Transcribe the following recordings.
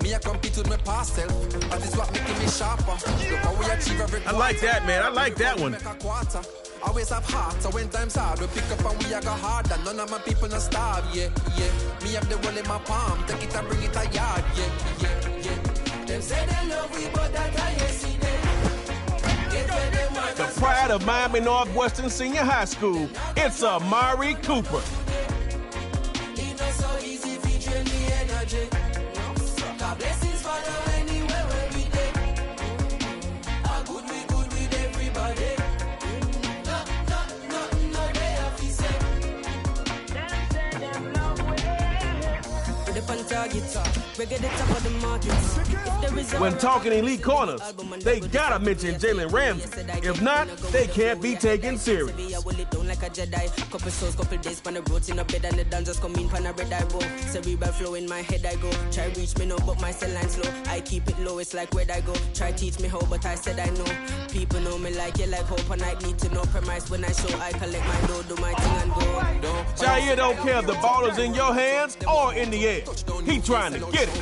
Me I compete with my past self. That is what making me sharper. Look how we achieve every I like that, man. I like that one. Always have heart, so when times hard, we pick up and we go hard. And none of my people not starve, yeah. Me have the world in my palm, take it and bring it a yard, yeah. Them say they love we, but that I see them. The pride of Miami Northwestern Senior High School, it's Amari Cooper. It's not so easy featuring the energy. God blessings follow anywhere where we day. How good with everybody. No, they have to say. When talking elite corners, they gotta mention Jalen Ramsey. If not, they can't be taken serious. Couple souls, couple days, pan the roads in a bed and the dancers come in pan a red eye roll. Cerebral flow in my head I go. Try reach me now, but my cell line slow. I keep it low, it's like where'd I go. Try teach me how, but I said I know. People know me like you like hope, and I need to know premise when I show. I collect my dough, do my thing and go. Jair don't care if the ball is in your hands or in the air. He trying to get it.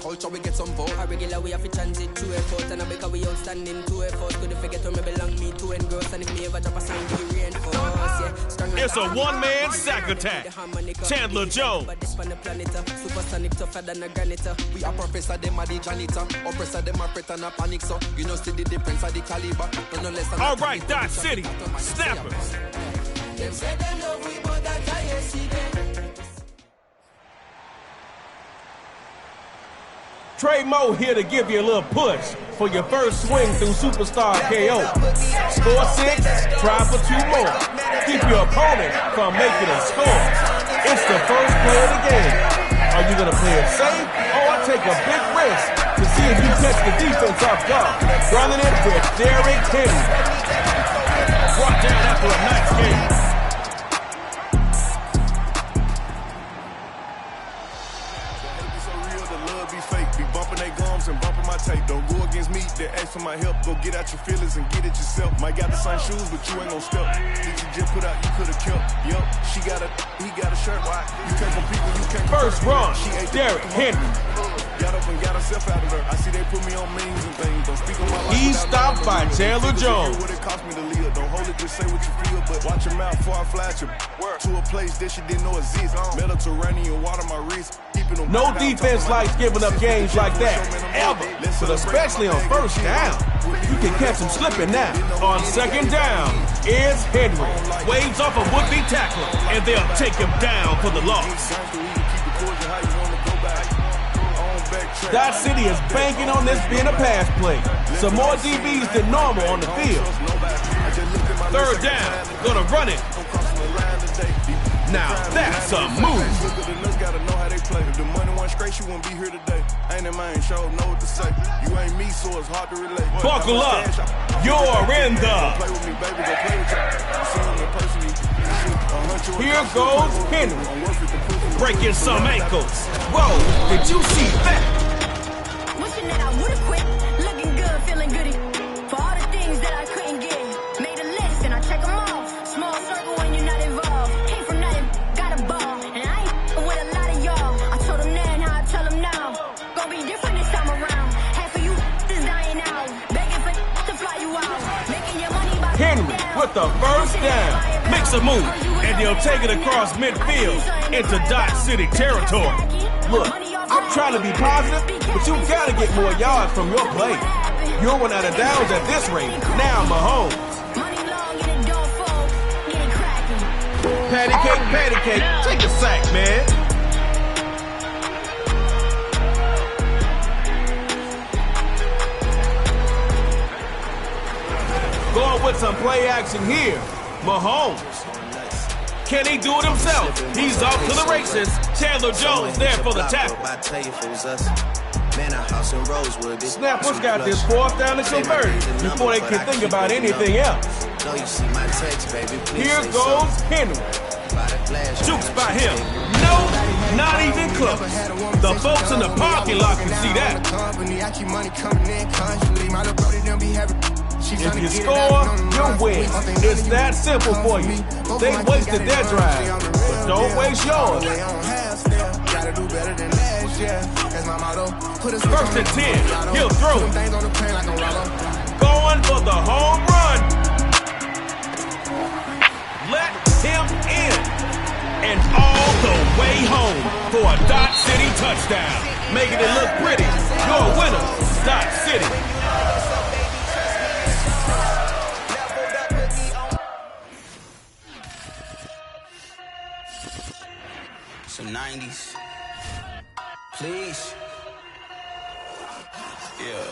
Culture, we get some vote. A regular we have to transit to airport, and I make a way outstanding to airforce. Couldn't forget where me belong, me to engross. And if me ever drop a song, we reinforce. Yeah, it's a one-man sack attack. Chandler Jones. Supersonic tougher than a granite. We are professor, them are the janitor. Oppressor, them are threat and a panic, so you know see the difference of the caliber. No less than all right, Dot City, snappers. Them say they love we, but that I see them. Trey Moe here to give you a little push for your first swing through Superstar KO. Score 6, try for 2 more. Keep your opponent from making a score. It's the first play of the game. Are you going to play it safe or take a big risk to see if you catch the defense off guard? Running it with Derrick Henry. Brought down after a nice game. And bumping my tape. Don't go against me, they ask for my help. Go get out your feelings and get it yourself. Might got the same shoes, but you ain't gon' step. Did you just put out, you could've kept. Yup, he got a shirt. Why? You can't compete when you can't. First run, Derrick Henry. Got up and got herself out of there. I see they put me on memes and things. Don't speak on my life. He's stopped by Chandler Jones. What it cost me to live. Don't hold it, just say what you feel. But watch your mouth before I flash you. To a place that you didn't know exists. Mediterranean water my wrist. No defense likes giving up games like that, ever. But especially on first down. You can catch him slipping now. On second down, is Henry. Waves off a would-be tackler, and they'll take him down for the loss. Dot City is banking on this being a pass play. Some more DBs than normal on the field. Third down, gonna run it. Now that's a move. If the money went straight, you wouldn't be here today. Ain't in mind, show know what to say. You ain't me, so it's hard to relate. Buckle up. You're in the. Here goes Henry. Breaking some ankles. Whoa, did you see that? Wishing that I would've quit. Looking good, feeling goody. For all the things that I couldn't get. Made a list and I check them off. Small circle when you're not involved. Came from nothing, got a ball. And I ain't with a lot of y'all. I told them then how I tell them now. Gonna be different this time around. Half of you is dying out. Begging for to fly you out. Making your money by Henry with the first down. Makes a move, and they'll take it across midfield into Dot City territory. Look, I'm trying to be positive, but you gotta get more yards from your play. You'll run out of downs at this rate. Now Mahomes. Patty cake, take a sack, man. Going with some play action here. Mahomes. Can he do it himself? He's off to the races. Chandler Jones there for the tackle. Snappers got this fourth down and converted before they can think about anything else. Here goes Henry. Jukes by him. No, not even close. The folks in the parking lot can see that. If you score, you win. It's that simple for you. They wasted their drive, but don't waste yours. gotta do better than last year. That's my motto. Put a First and 10. He'll throw. Put them things on the plane like a Rollo. Going for the home run. Let him in. And all the way home for a Dot City touchdown. Making it look pretty. Your winner, Dot City. Some 90s. Please. Yeah.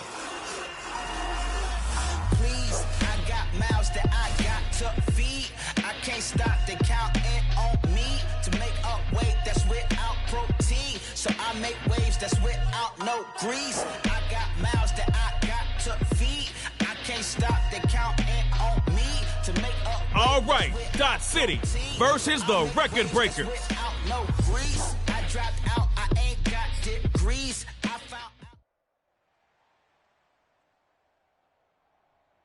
Please, I got mouths that I got to feed. I can't stop the counting on me to make up weight that's without protein. So I make waves that's without no grease. I got mouths that I got to feed. I can't stop the counting on me to make up weight. All right, Dot City versus the Record Breakers. No grease. I dropped out. I ain't got degrees. I found.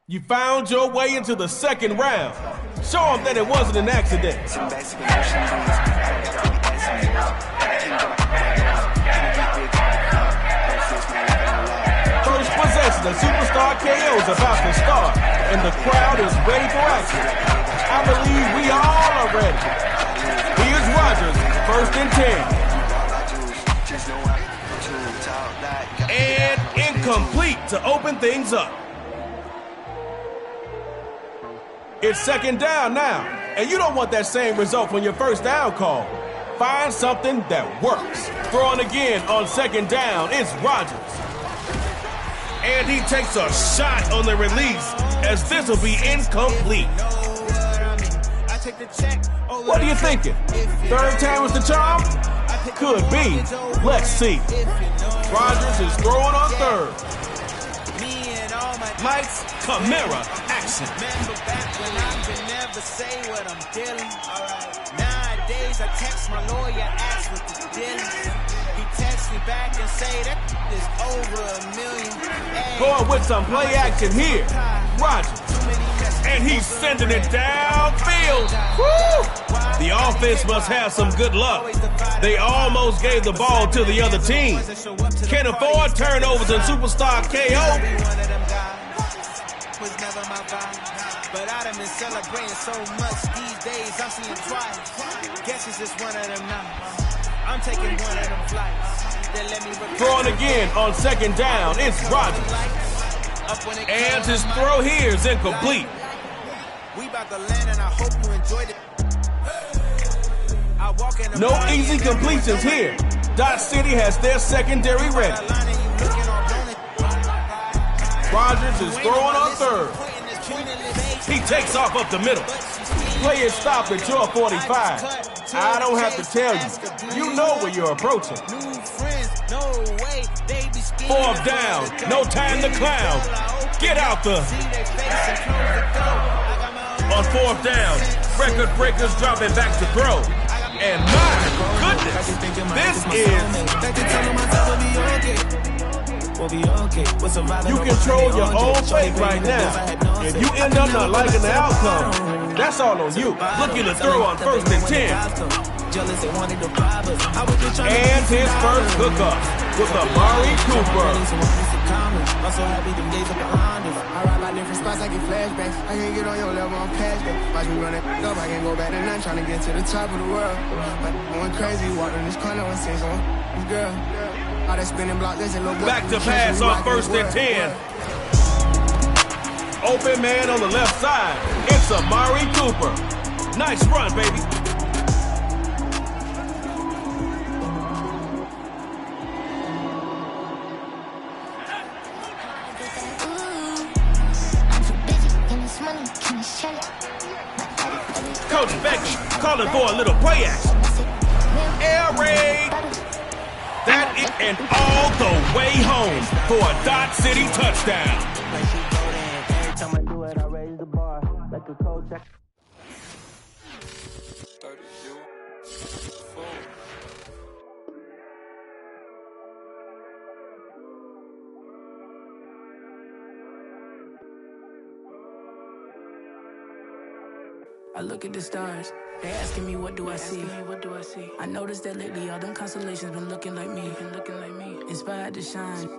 You found your way into the second round. Show them that it wasn't an accident. First possession of Superstar KO is about to start, and the crowd is ready for action. I believe we all are ready. Here's Rogers, first and 10. And incomplete to open things up. It's second down now, and you don't want that same result from your first down call. Find something that works. Throwing again on second down, it's Rogers. And he takes a shot on the release, as this will be incomplete. What are you thinking? Third time was the charm? Could be. Let's see. Rogers is throwing on third. Lights, camera, action. Remember back when I could never say what I'm feeling. Nowadays I text my lawyer, ask what the deal is. He texts me back and say that is over $1 million. Going with some play action here. Rogers. And he's sending it downfield. Woo! The offense must have some good luck. They almost gave the ball to the other team. Can't afford turnovers in Superstar KO. Was never my vibe, but I done been celebrating so much these days. I'm seeing twice. Guess it's just one of them nights. I'm taking one of them flights. They let me throwing again on second down. It's Rogers, and his throw here is incomplete. We about to land, and I hope you enjoyed it. No easy completions here. Dot City has their secondary ready. Rogers is throwing on third. He takes off up the middle. Play is stopped at your 45. I don't have to tell you. You know where you're approaching. Fourth down. No time to clown. Get out the... On fourth down, Record Breakers dropping back to throw. And my goodness, this is... You control your own fate right now. If you end up not liking the outcome, that's all on you. Looking to throw on first and 10. And his first hookup with Amari Cooper. I'm so happy them days are behind us. I ride by different spots, I get flashbacks. I can't get on your level, I'm past that. Watch me run it up, I can't go back to none. Trying to get to the top of the world. But going crazy, walking this corner and saying some girl. All that spinning block, there's a little boy. Back to pass on first and 10. Open man on the left side. It's Amari Cooper. Nice run, baby. Coach Becky calling for a little play action. Air raid. That is, and all the way home for a Dot City touchdown. Every time I do it, I raise the bar like a coach. I look at the stars. They asking me what do I see? I noticed that lately all them constellations been looking like me. Inspired to shine,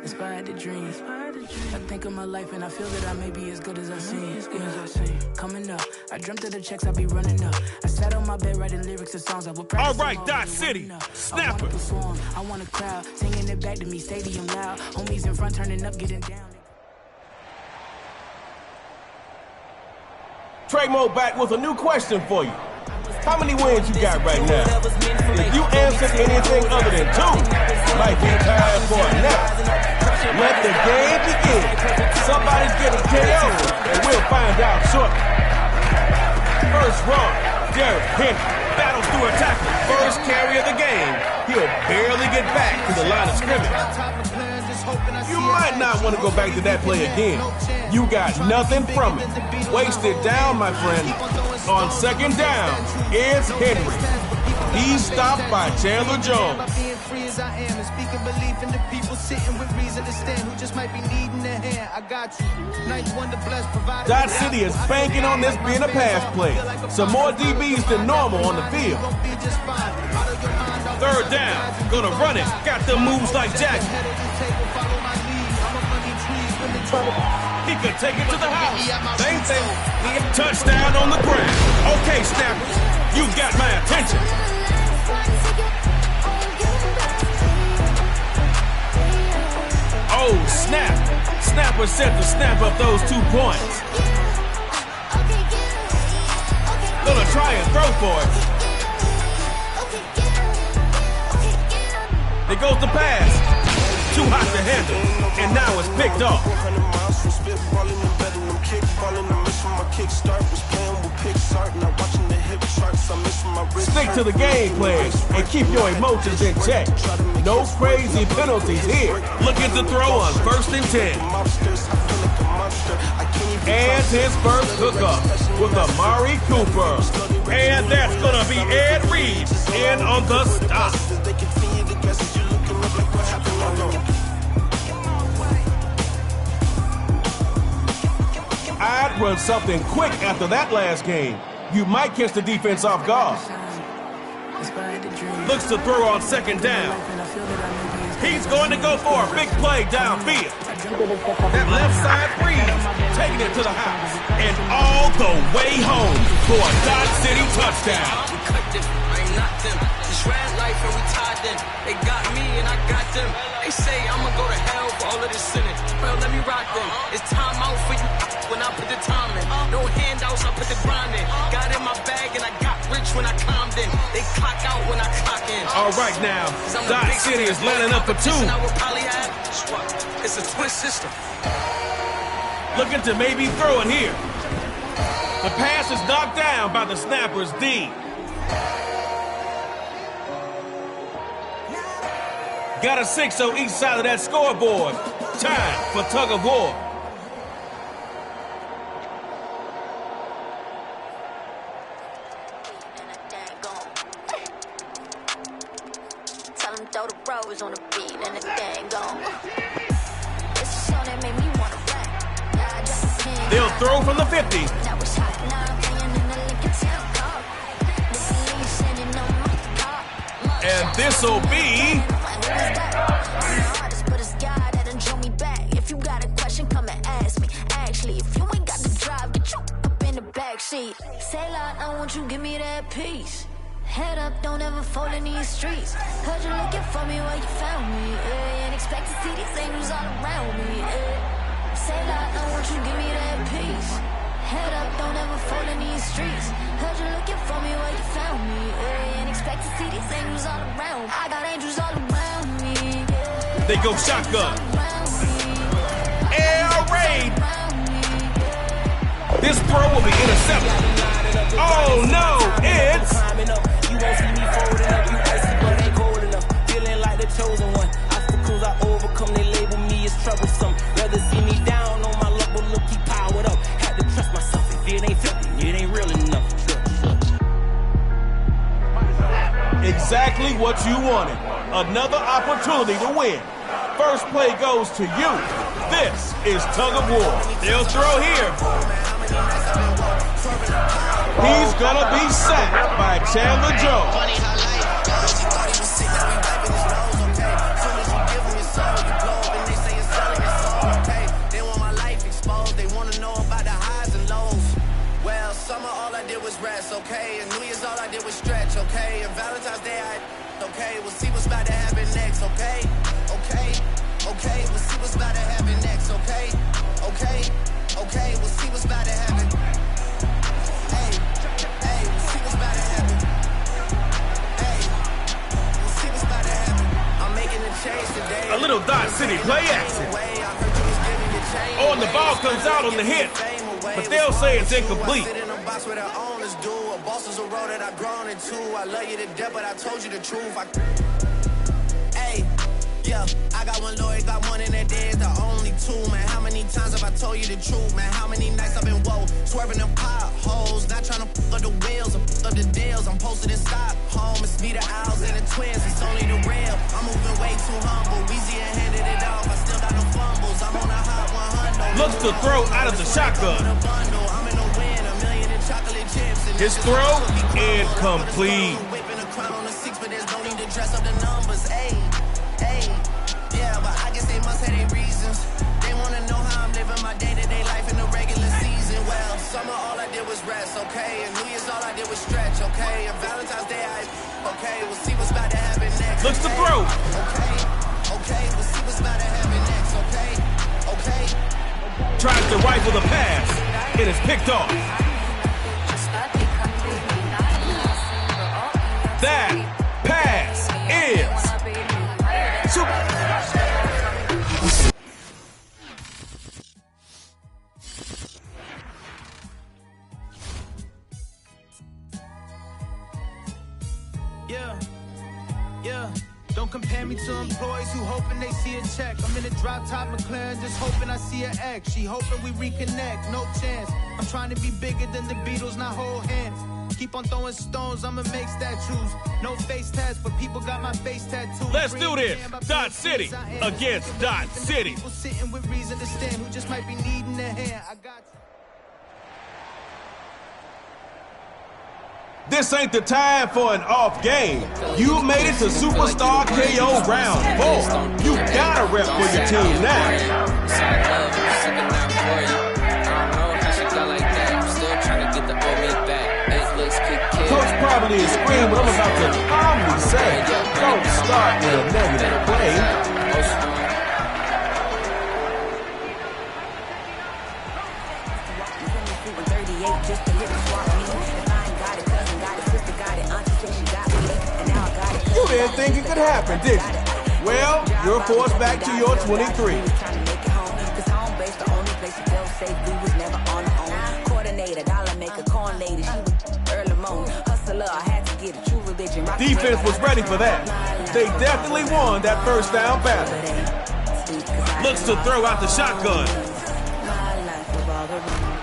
inspired to dream. I think of my life and I feel that I may be as good as I seem. Coming up, I dreamt of the checks I be running up. I sat on my bed writing lyrics and songs I would practice. All right, Dot City, snapper. I wanna perform, I want a crowd singing it back to me, stadium loud. Homies in front turning up, getting down. Trey Mo back with a new question for you. How many wins you got right now? If you answered anything other than 2, might be time for a nap. Let the game begin. Somebody's getting KO, and we'll find out shortly. First run, Derrick Henry battles through a tackle. First carry of the game. He'll barely get back to the line of scrimmage. You might not want to go back to that play again. You got nothing from it. Wasted down, my friend. On second down, it's Henry. He's stopped by Chandler Jones. Dot City is banking on this being a pass play. Some more DBs than normal on the field. Third down, gonna run it. Got the moves like Jackson. He could take it to the house. Same thing. Touchdown on the ground. Okay, snappers, you got my attention. Oh, snap. Snapper set to snap up those 2 points. Gonna try and throw for it. There goes the pass. Too hot to handle. And now it's picked off. Stick to the game plan and keep your emotions in check. No crazy penalties here. Looking to throw on 1st and 10. And his first hookup with Amari Cooper. And that's going to be Ed Reed in on the stop. I'd run something quick after that last game. You might catch the defense off guard. Looks to throw on second down. He's going to go for a big play downfield. That left side freeze, taking it to the house. And all the way home for a Dot City touchdown. We cut them, I ain't knocked them. This ran life and we tied them. They got me and I got them. They say I'ma go to hell for all of this sinning. Well, let me rock them. It's time out for you when I put the time in. No handouts, I put the grind in. Got in my bag and I got rich when I climbed in. They clock out when I clock in. All right now, Dot City is lining up for 2. It's a twin system. Looking to maybe throw it here. The pass is knocked down by the snapper's D. Got a 6 on each side of that scoreboard. Time for tug of war. Tell them throw the rose on the beat and the thing gone. It's a song that made me want to rap. They'll throw from the 50. Now it's hot, now I'm playing in the Lincoln Town car. Sending on my car. And this'll be... But it's God that done drove me back. If you got a question, come and ask me. Actually, if you ain't got the drive, get you up in the backseat. Say lot, I want you, give me that peace. Head up, don't ever fall in these streets. Heard you looking for me where you found me. And expect to see these angels all around me. Say lot, I want you, give me that peace. Head up, don't ever fall in these streets. Heard you looking for me where you found me. And expect to see these angels all around. I got angels all around me. They go shotgun. Air raid. This throw will be intercepted. Oh no, it's... You won't see me folding up, you icy, but ain't cold enough. Feeling like the chosen one. Obstacles I overcome, they label me as troublesome. Rather see me down on my level, look, keep powered up. Had to trust myself, if it ain't filthy, it ain't real enough. Exactly what you wanted. Another opportunity to win. First play goes to you. This is tug of war. They'll throw here. He's gonna be sacked by Chandler Jones. They want my life exposed. They want to know about the highs and lows. Well, summer all I did was rest, okay? And New Year's all I did was stretch, okay? And Valentine's Day okay? We'll see what's about to happen next, okay? Okay, okay, we'll see what's about to happen next, okay? Okay, okay, we'll see what's about to happen. Hey, hey, we'll see what's about to happen. Hey, we'll see what's about to happen. I'm making a change today. A little Dot City play action. Oh, and the ball comes out on the hit, but they'll say it's incomplete. A boss is a road that I've grown into. I love you to death, but I told you the truth. Hey, yeah, I got one lawyer, got one in that day, it's the only two, man. How many times have I told you the truth, man? How many nights I've been woke, swerving them potholes, not trying to up the wheels or up the deals. I'm posted in Stockholm, it's me, the Owls, and the Twins, it's only the real. I'm moving way too humble, Weezy and handed it off. I still got no fumbles, I'm on a hot 100. Looks to throw out of the shotgun. I'm in a win, $1 million in chocolate chips. His throw, incomplete. Whipping a crown on the 6, but there's no need to dress up the numbers. Hey, hey, yeah, but I guess they must have their reasons. They wanna know how I'm living my day-to-day life in the regular season. Well, summer all I did was rest, okay? And New Year's all I did was stretch, okay? And Valentine's Day okay, we'll see what's about to happen next. Looks to throw. Okay, okay, we'll see what's about to happen next, okay? Okay. Tries to rifle the pass. It is picked off. That pass is super. Yeah, yeah. Don't compare me to employees who hoping they see a check. I'm in a drop top McLaren, just hoping I see an X. She hoping we reconnect, no chance. I'm trying to be bigger than the Beatles, not hold hands. Keep on throwing stones, I'ma make statues. No face tats, but people got my face tattooed. Let's do this. Dot City against Dot City. People sitting with reason to stand who just might be needing a hand. I got you. This ain't the time for an off game. You made it to Superstar KO round 4. You gotta rep for your team now. Coach probably is screaming, but I'm about to calmly say, don't start with a negative play. You didn't think it could happen, did you? Well, you're forced back to your 23. Defense was ready for that. They definitely won that first down battle. Looks to throw out the shotgun.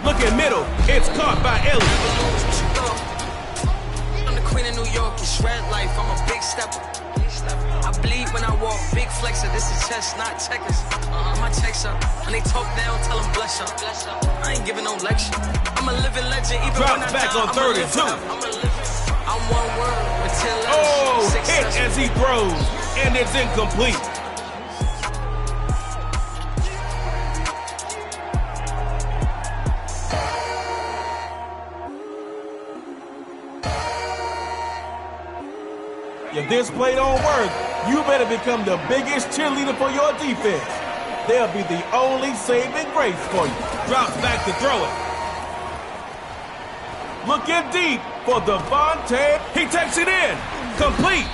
Look at middle. It's caught by Elliott. I'm the queen of New York. It's red life. I'm a big stepper. I bleed when I walk. Big flexer. This is chess, not checkers. My checks up. When they talk down, tell them bless up. I ain't giving no lecture. I'm a living legend. Even drops back on 3rd and 2. I'm one word with 10 letters. Oh, hit as he throws, and it's incomplete. If this play don't work, you better become the biggest cheerleader for your defense. They'll be the only saving grace for you. Drops back to throw it. Looking deep for Devontae. He takes it in. Complete.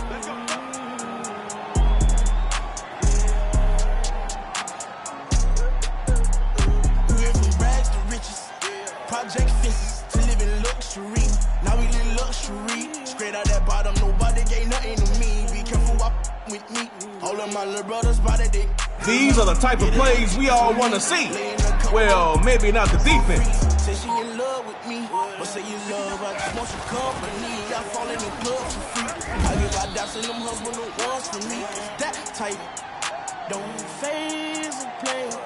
Went from rags to riches. Project fences to live in luxury. Now we live luxury. Straight out that bottom, nobody gave nothing to me. Be careful with me. All of my little brothers spotted it. These are the type of plays we all want to see. Well, maybe not the defense. Say she in love with me, but say you love, I just want some company. I fall in the club for free. I give my daps and them husband the ones for me. That type don't phase a player.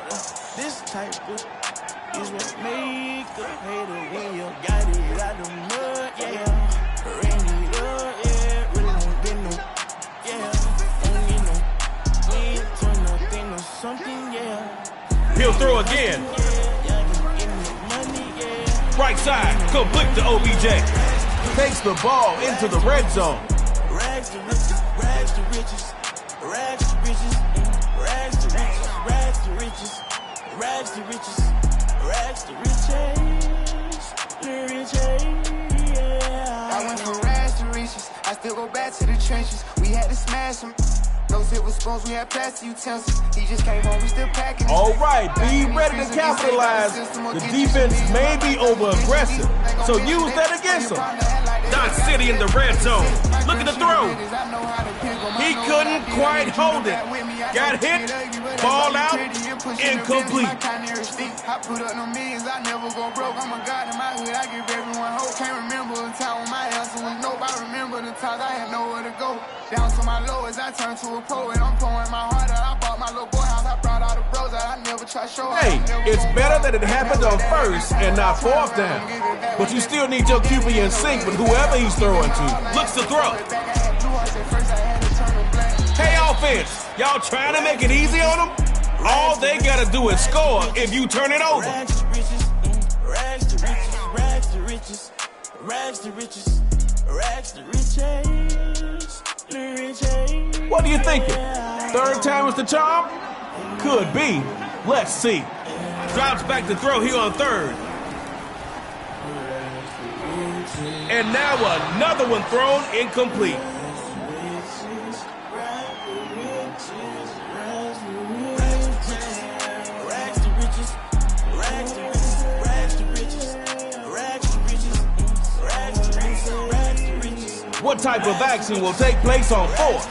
This type of is what make a hater when you got it out the mud, yeah. Ring it up, yeah. Really don't get no, yeah. Don't get no, we ain't turn up into something, yeah. He'll throw again. Right side, complete to OBJ. Takes the ball into the red zone. Rags to riches, rags to riches, rags to riches, rags to riches, rags to riches, rags to riches, rags to riches, yeah. I went from rags to riches, I still go back to the trenches. We had to smash them. No silver spoons, we had plastic utensils. He just came home, we still packing. All right, be ready to capitalize. The defense may be over-aggressive, so use that against them. Dot City in the red zone. Look at the throw. He couldn't quite hold it. Got hit, ball out, incomplete. I put up no millions, I never go broke. I'm a god in my hood, I give everyone hope. Can't remember a time when my answer was nope. I remember the times I had nowhere to go. Down to my lowest, I turned to a poet. I'm pouring my heart out. I bought my little boy house. I brought all the bros out. I never try to show out. Hey, it's better that it happened on first and not fourth down. But you still need your QB in sync with whoever he's throwing to. Looks to throw. Hey, offense, y'all trying to make it easy on them? All they gotta do is score if you turn it over. Rags to riches, rags to riches, rags to riches, rags to riches, rags to riches. What are you thinking? Third time is the charm? Could be. Let's see. Drops back to throw here on third. And now another one thrown incomplete. What type of action will take place on fourth?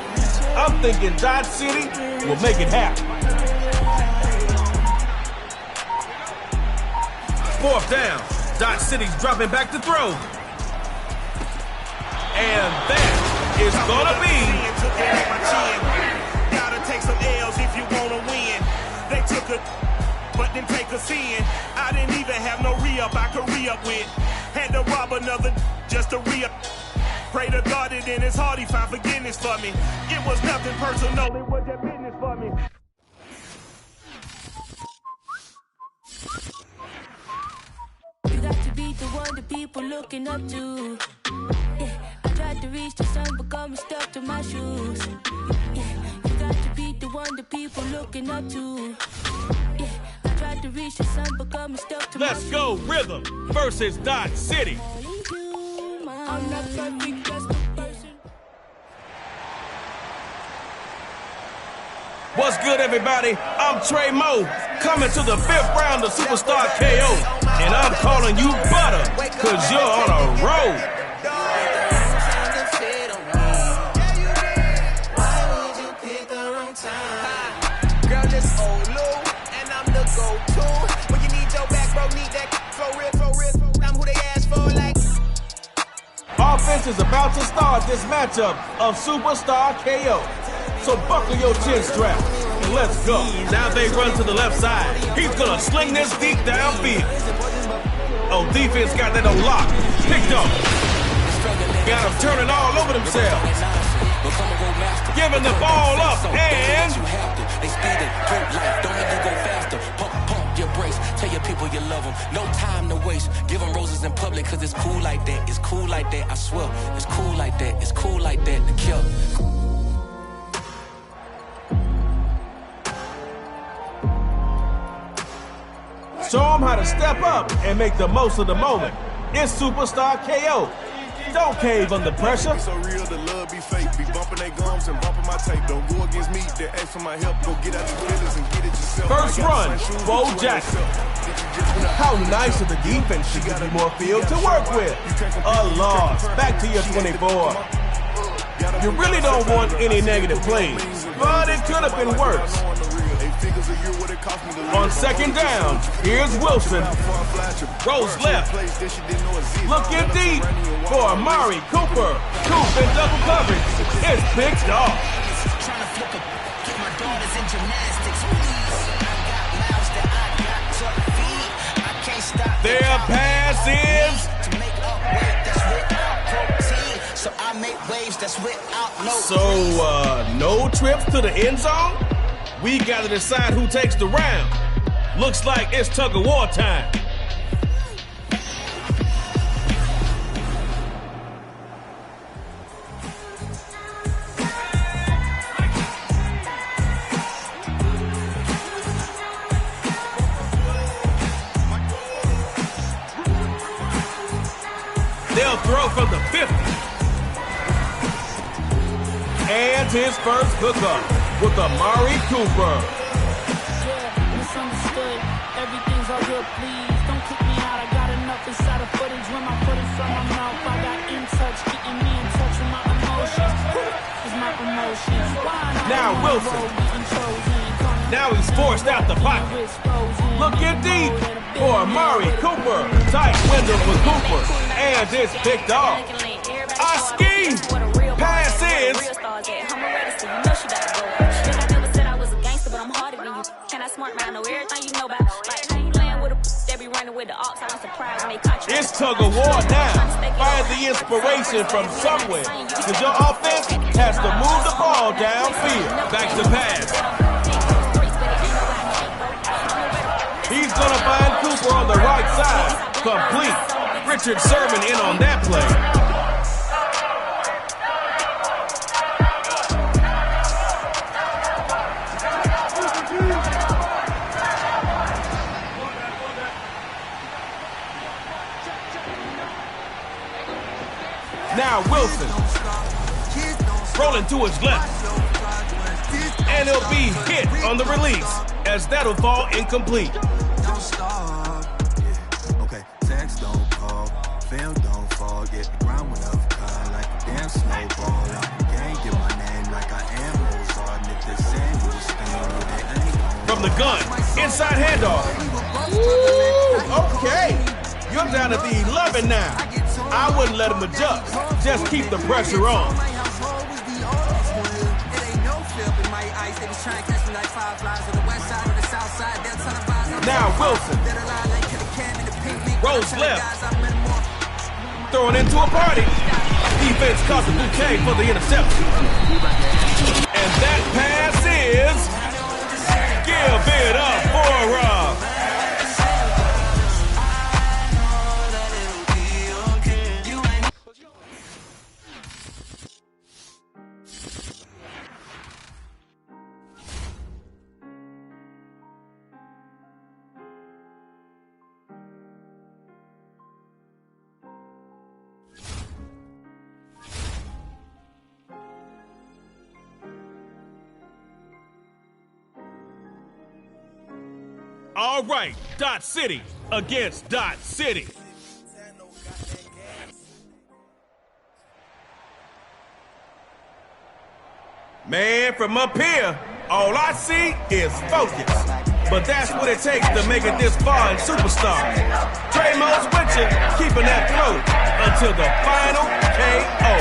I'm thinking Dot City will make it happen. Fourth down. Dot City's dropping back to throw. And that is gonna be. Gotta take some L's if you wanna win. They took a, but didn't take a sin. I didn't even have no re-up I could re-up with. Had to rob another just to re-up. Pray to God that in his heart he found forgiveness for me. It was nothing personal, it was their business for me. You got to be the one that people looking up to. Yeah, I tried to reach the sun but got me stuck to my shoes. Yeah, you got to be the one that people looking up to. Yeah, I tried to reach the sun but got me stuck to my shoes. Let's go, Rhythm versus Dot City. I'm not perfect, just a person. What's good, everybody? I'm Trey Moe, coming to the 5th round of Superstar KO. And I'm calling you butter, cause you're on a roll. Girl, just hold low, and I'm the go-to. When you need your back, bro, need that flow real. I'm who they ask for, like. Offense is about to start this matchup of Superstar KO. So buckle your chin strap and let's go. Now they run to the left side. He's gonna sling this deep downfield. Oh, defense got that on lock. Picked up. Got him turning all over themselves. Giving the ball up and... They speed it, drink life, don't make you go faster. Pump your brakes, tell your people you love them. No time to waste, give them roses in public, cause it's cool like that, it's cool like that, I swear. It's cool like that, it's cool like that, to kill. Show them how to step up and make the most of the moment. It's Superstar KO. Don't cave under pressure. So real, the love be fake. Be bumping their gums and bumping my tape. Don't go against me, they ask for my help. Go get out your feelings and get it yourself. First run, Bo Jackson. How nice of the defense to give you more field to work with. A loss. Back to your 24. You really don't want any negative plays, but it could have been worse. On second down, here's Wilson. Rolls left. Looking deep for Amari Cooper. Coop in double coverage. It's picked off. Trying to flip a, get my daughters in gymnastics, please. I got mouths that I is... To make up weight that's without protein. So I make waves that's without no So, no trips to the end zone? We gotta decide who takes the round. Looks like it's tug-of-war time. They'll throw from the 50. And his first hookup with Amari Cooper. Yeah, misunderstood. Everything's all good, please. Don't kick me out. I got enough inside of footage when I put it from my mouth. I got in touch, getting me in touch with my emotions. It's my emotions. Now Wilson. Now he's forced out the pocket. Looking deep for Amari Cooper. Tight window for Cooper. And it's picked off. SsKO. Pass is. It's tug-of-war now. Find the inspiration from somewhere. Because your offense has to move the ball downfield. Back to pass. He's going to find Cooper on the right side. Complete. Richard Sherman in on that play. Now Wilson, rolling to his left, and he'll be hit on the release, as that'll fall incomplete. Don't stop, yeah. Okay, text don't call, film don't fall, get the ground went up high like a damn snowball. I can't get my name like I am Mozart, and if they're saying you they ain't. From the gun, inside handoff. Ooh, okay, you're down at the 11 now. I wouldn't let him adjust. Just keep the pressure on. Now Wilson. Rolls left. Throwing into a party. Defense caught the bouquet for the interception. And that pass is... Give it up for Rob. All right, Dot City against Dot City. Man, from up here, all I see is focus. But that's what it takes to make it this far in Superstar. Trey-Mo's with you, keeping that flow until the final KO.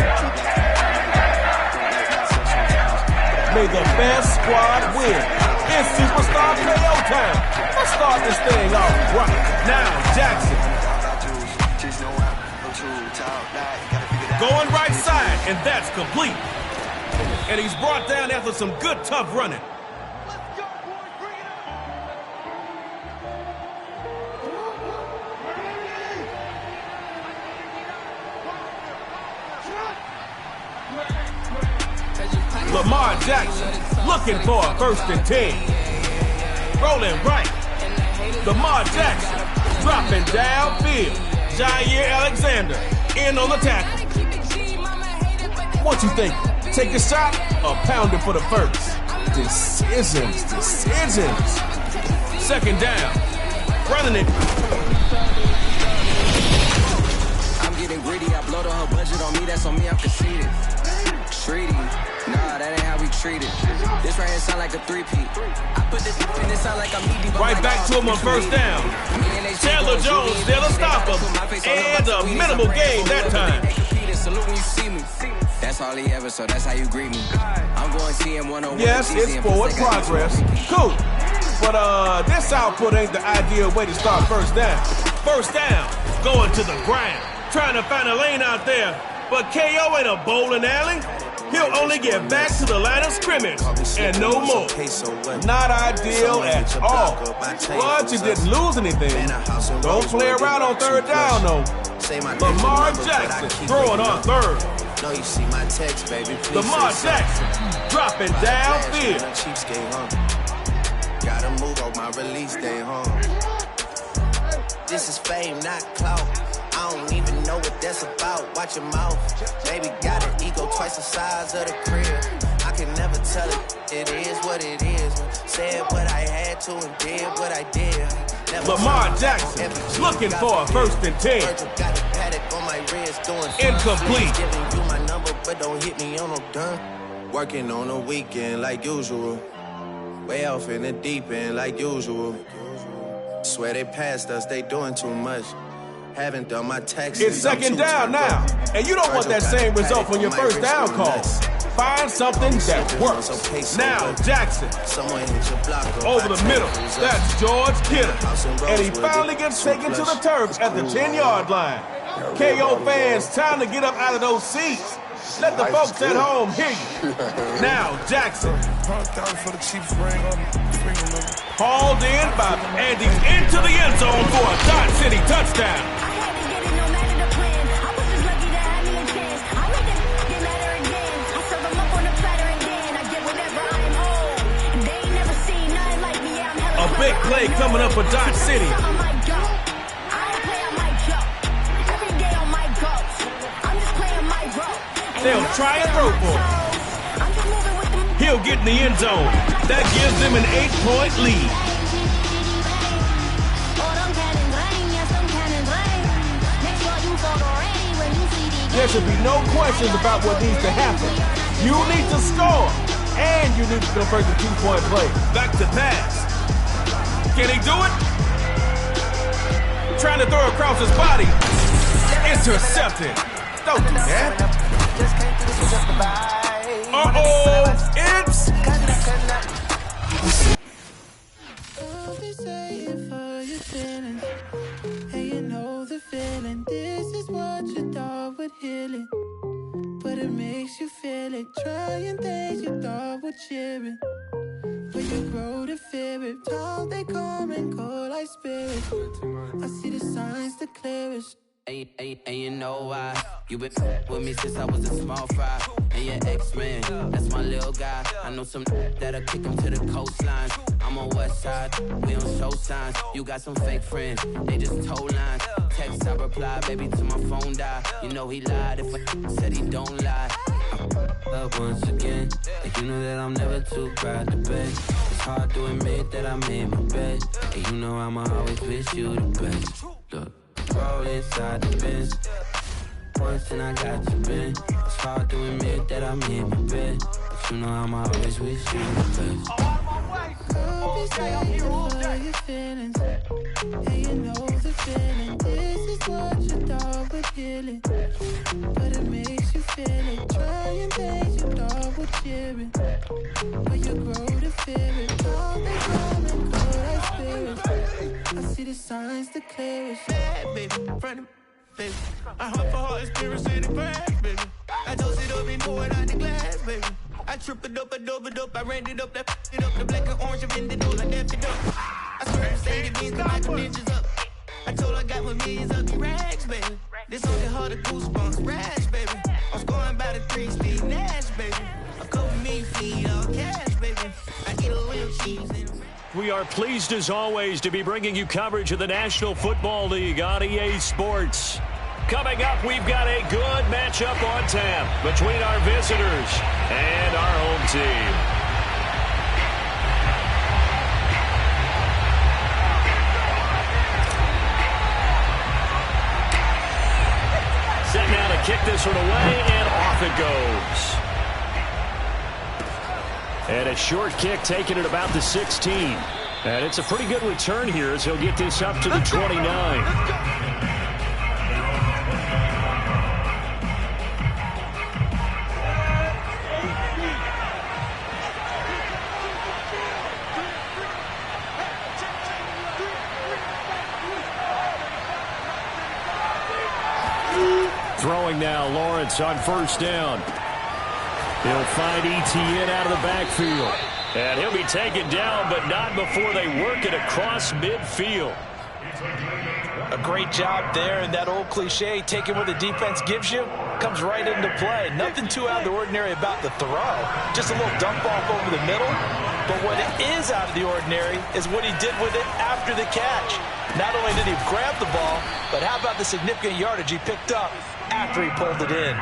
May the best squad win. It's Superstar KO time. Let's start this thing off right. Now, Jackson. Going right side, and that's complete. And he's brought down after some good, tough running. Lamar Jackson looking for a 1st and 10. Rolling right. Lamar Jackson dropping downfield. Jair Alexander in on the tackle. What you think? Take a shot or pound it for the first? Decisions. 2nd down. Running it. I'm getting greedy. I blowed on her budget on me. That's on me. I'm conceited. Treaty. Nah, that ain't how we treat it. This right here sound like a 3-peat. I put this in this sound like I'm eating. Right back to him on 1st down. Chandler Jones still a stopper. And a minimal gain that time. Salute when you see me. That's all he ever, so that's how you greet me. I'm going to see him one-on-one. Yes, it's forward progress. Cool. But this output ain't the ideal way to start 1st down. First down, going to the ground, trying to find a lane out there. But KO ain't a bowling alley. He'll only get back to the line of scrimmage and no more. Not ideal at all. But you didn't lose anything. Don't play around on third down, though. Lamar Jackson throwing on third. No, you see my text, baby. Lamar Jackson dropping downfield. Gotta move on my release day, This is fame, not clout. I don't even know what that's about. Watch your mouth. Baby got an ego twice the size of the crib. I can never tell it. It is what it is. Said what I had to and did what I did. Lamar Jackson looking for a 1st and 10. Incomplete. Giving you my number, but don't hit me on no done. Working on a weekend like usual. Way off in the deep end like usual. Swear they passed us, they doing too much. Haven't done my taxes. It's second down now, and you don't want that same result on your first down call. Find something that works. Now Jackson over the middle. That's George Kittle, and he finally gets taken to the turf at the 10-yard line. KO fans, time to get up out of those seats. Let the folks at home hear you. Now Jackson hauled in by Andy into the end zone for a Dot City touchdown. A big play coming up for Dot City. They'll try and throw for him. He'll get in the end zone. That gives them an 8-point lead. There should be no questions about what needs to happen. You need to score, and you need to convert the 2-point play. Back to pass. Can he do it? Trying to throw across his body. Intercepted. Don't do that. Uh-oh, it's... Hey, you know the feeling. This is what you thought would heal it, but it makes you feel it. Trying things you thought would cheer it, but you grow to fear it. Times they come and go like spirits. I see the signs the clearest. And you know why? You been with me since I was a small fry. And your ex-man, that's my little guy. I know some that'll kick him to the coastline. I'm on west side, we on show signs. You got some fake friends, they just told lines. Text I reply, baby, till my phone die. You know he lied if I said he don't lie. Up once again, and you know that I'm never too proud to beg. It's hard to admit that I made my bed, and you know I'ma always wish you the best. Look. Roll inside the Benz. Once and I got you, Ben. It's hard to admit that I'm in my bed, but you know I'm always with you the best. Could be saying for your feelings. Hey, you know the feeling. This is what you thought would heal it, but it makes you feel it. Trying things you thought would cheer it, but you grow to fear it. All they come and go like spirits. I see the signs the clearest. Bad baby, front of baby. I heart for heart, experience in the grass, baby. I toast it up and pour it out the glass, baby. I trip it up, I dub it up, I ran it up, that it up, the black and orange, I bend it all, I dap it up. I swear to say the beans, the Michael ninjas up. I told her I got with millions of the rags, baby. This only hard to goosebumps, rash, baby. I was going by the 3 Steve Nash, baby. A couple million feet, all cash, baby. I get a little cheese and we are pleased as always to be bringing you coverage of the National Football League on EA Sports. Coming up, we've got a good matchup on tap between our visitors and our home team. Set now to kick this one away, and off it goes. And a short kick taken at about the 16. And it's a pretty good return here as he'll get this up to the 29. throwing now. Lawrence on first down. He'll find Etienne out of the backfield. And he'll be taken down, but not before they work it across midfield. A great job there, and that old cliche, taking what the defense gives you, comes right into play. Nothing too out of the ordinary about the throw. Just a little dump off over the middle. But what is out of the ordinary is what he did with it after the catch. Not only did he grab the ball, but how about the significant yardage he picked up after he pulled it in.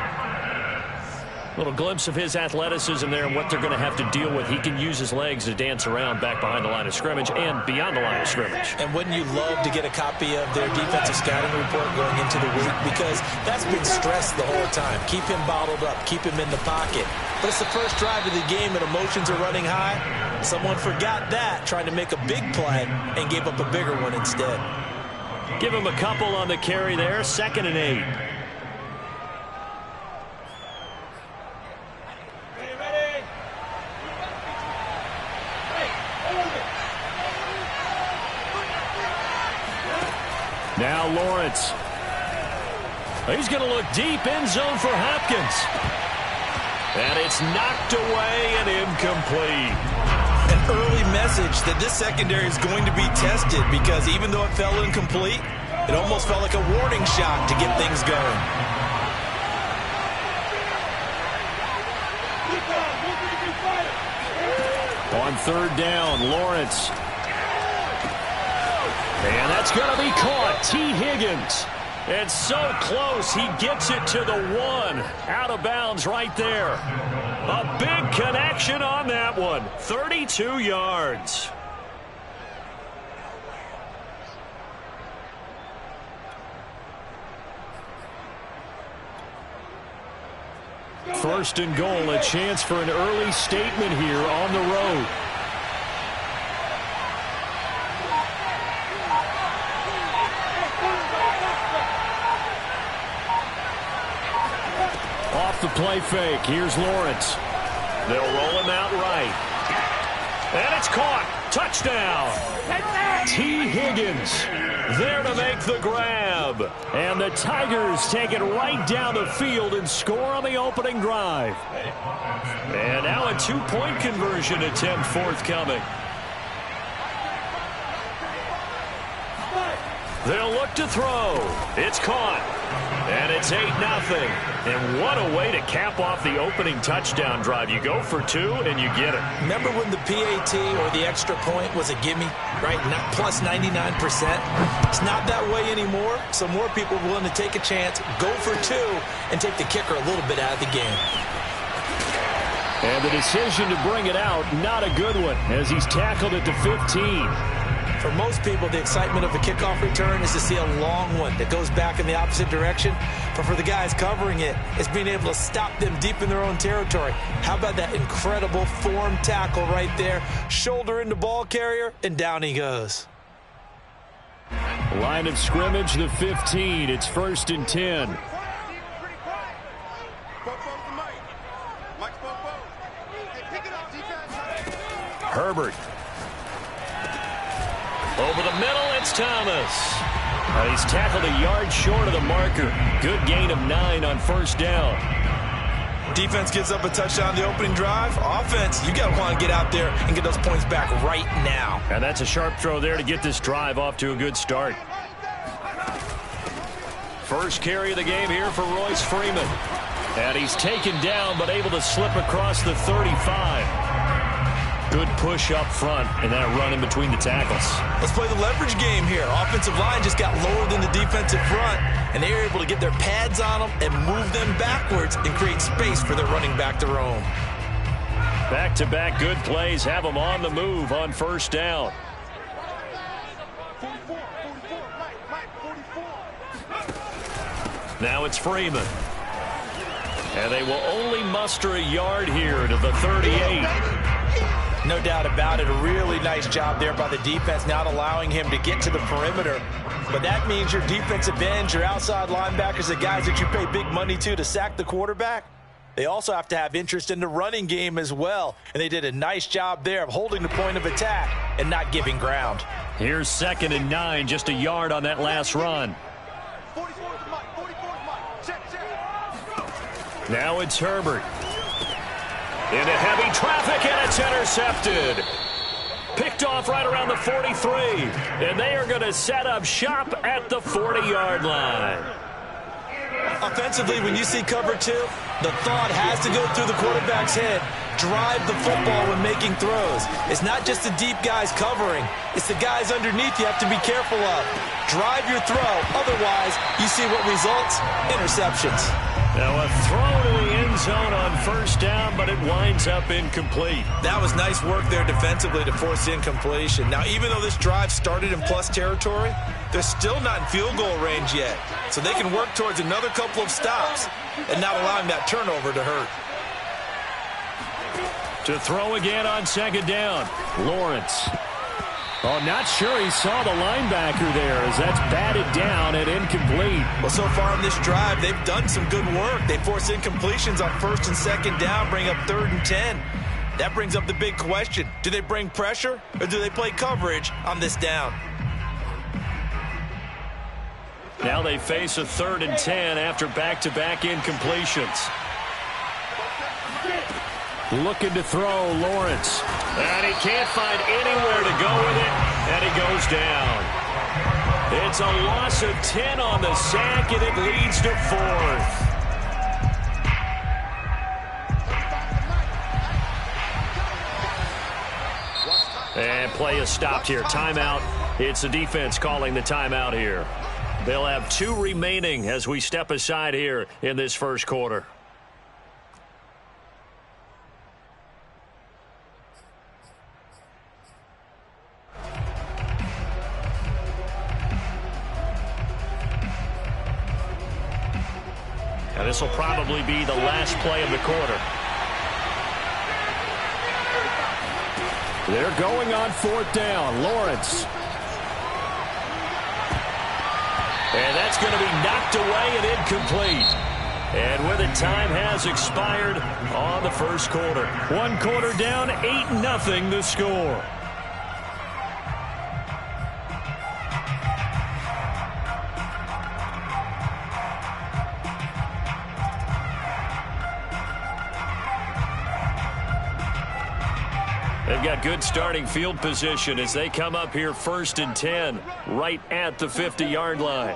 Little glimpse of his athleticism there and what they're going to have to deal with. He can use his legs to dance around back behind the line of scrimmage and beyond the line of scrimmage. And wouldn't you love to get a copy of their defensive scouting report going into the week? Because that's been stressed the whole time. Keep him bottled up. Keep him in the pocket. But it's the first drive of the game and emotions are running high. Someone forgot that, trying to make a big play and gave up a bigger one instead. Give him a couple on the carry there. 2nd and 8. Now Lawrence. He's going to look deep, end zone for Hopkins. And it's knocked away and incomplete. An early message that this secondary is going to be tested, because even though it fell incomplete, it almost felt like a warning shot to get things going. On 3rd down, Lawrence. And that's going to be caught. T. Higgins. It's so close. He gets it to the 1. Out of bounds right there. A big connection on that one. 32 yards. First and goal. A chance for an early statement here on the road. Off the play fake. Here's Lawrence. They'll roll him out right. And it's caught. Touchdown. T. Higgins there to make the grab. And the Tigers take it right down the field and score on the opening drive. And now a 2-point conversion attempt forthcoming. They'll look to throw. It's caught. And it's 8-0. And what a way to cap off the opening touchdown drive. You go for 2 and you get it. Remember when the PAT or the extra point was a gimme, right? Not plus 99%. It's not that way anymore. So more people are willing to take a chance, go for 2, and take the kicker a little bit out of the game. And the decision to bring it out, not a good one, as he's tackled it to 15. For most people, the excitement of a kickoff return is to see a long one that goes back in the opposite direction. But for the guys covering it, it's being able to stop them deep in their own territory. How about that incredible form tackle right there? Shoulder into ball carrier, and down he goes. Line of scrimmage, the 15. It's 1st and 10. Herbert. Over the middle, it's Thomas. He's tackled a yard short of the marker. Good gain of 9 on 1st down. Defense gives up a touchdown the opening drive. Offense, you got to want to get out there and get those points back right now. And that's a sharp throw there to get this drive off to a good start. First carry of the game here for Royce Freeman. And he's taken down, but able to slip across the 35. Good push up front and that run in between the tackles. Let's play the leverage game here. Offensive line just got lower than the defensive front, and they were able to get their pads on them and move them backwards and create space for their running back to roam. Back-to-back good plays have them on the move on 1st down. Now it's Freeman. And they will only muster a yard here to the 38. No doubt about it. A really nice job there by the defense, not allowing him to get to the perimeter. But that means your defensive ends, your outside linebackers, the guys that you pay big money to sack the quarterback, they also have to have interest in the running game as well. And they did a nice job there of holding the point of attack and not giving ground. Here's 2nd and 9, just a yard on that last run. Now it's Herbert. Into heavy traffic, and it's intercepted. Picked off right around the 43. And they are going to set up shop at the 40-yard line. Offensively, when you see cover 2, the thought has to go through the quarterback's head. Drive the football when making throws. It's not just the deep guys covering. It's the guys underneath you have to be careful of. Drive your throw. Otherwise, you see what results? Interceptions. Now a throw to the end zone on first down, but it winds up incomplete. That was nice work there defensively to force incompletion. Now, even though this drive started in plus territory, they're still not in field goal range yet. So they can work towards another couple of stops and not allowing that turnover to hurt. To throw again on second down, Lawrence. Oh, not sure he saw the linebacker there as that's batted down and incomplete. Well, so far in this drive, they've done some good work. They force incompletions on first and second down, bring up 3rd and 10. That brings up the big question. Do they bring pressure or do they play coverage on this down? Now they face a 3rd and 10 after back-to-back incompletions. Looking to throw, Lawrence. And he can't find anywhere to go with it, and he goes down. It's a loss of 10 on the sack, and it leads to 4th. And play is stopped here. Timeout. It's the defense calling the timeout here. They'll have 2 remaining as we step aside here in this first quarter. And this will probably be the last play of the quarter. They're going on 4th down. Lawrence. And that's going to be knocked away and incomplete. And with it, time has expired on the first quarter. 1 quarter down, 8-0 the score. They've got good starting field position as they come up here 1st and 10, right at the 50-yard line.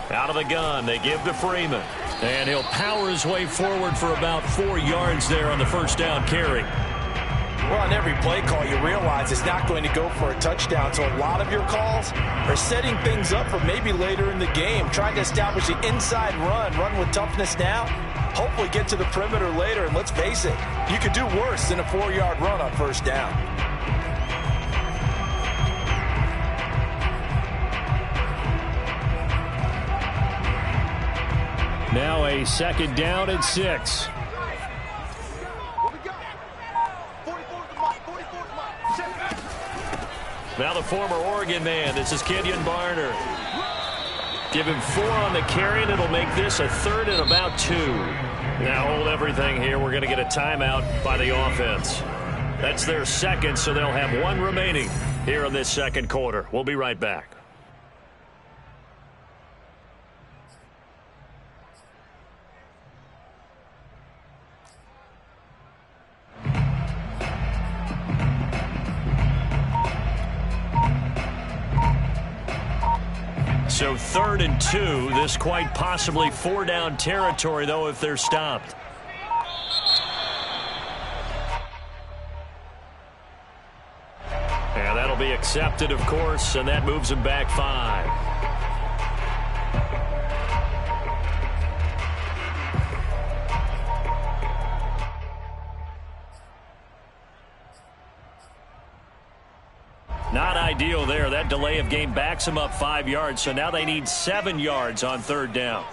Out of the gun, they give to Freeman. And he'll power his way forward for about 4 yards there on the first down carry. Well, on every play call, you realize it's not going to go for a touchdown. So a lot of your calls are setting things up for maybe later in the game, trying to establish the inside run with toughness now. Hopefully get to the perimeter later, and let's face it, you could do worse than a 4-yard run on first down. Now a 2nd down and 6. Now the former Oregon man, this is Kenyon Barner. Give him 4 on the carry, and it'll make this a 3rd and about 2. Now hold everything here. We're going to get a timeout by the offense. That's their 2nd, so they'll have 1 remaining here in this second quarter. We'll be right back. So 3rd and 2. This quite possibly 4-down territory, though, if they're stopped. And that'll be accepted, of course, and that moves them back 5. Not ideal there. That delay of game backs them up 5 yards, so now they need 7 yards on 3rd down.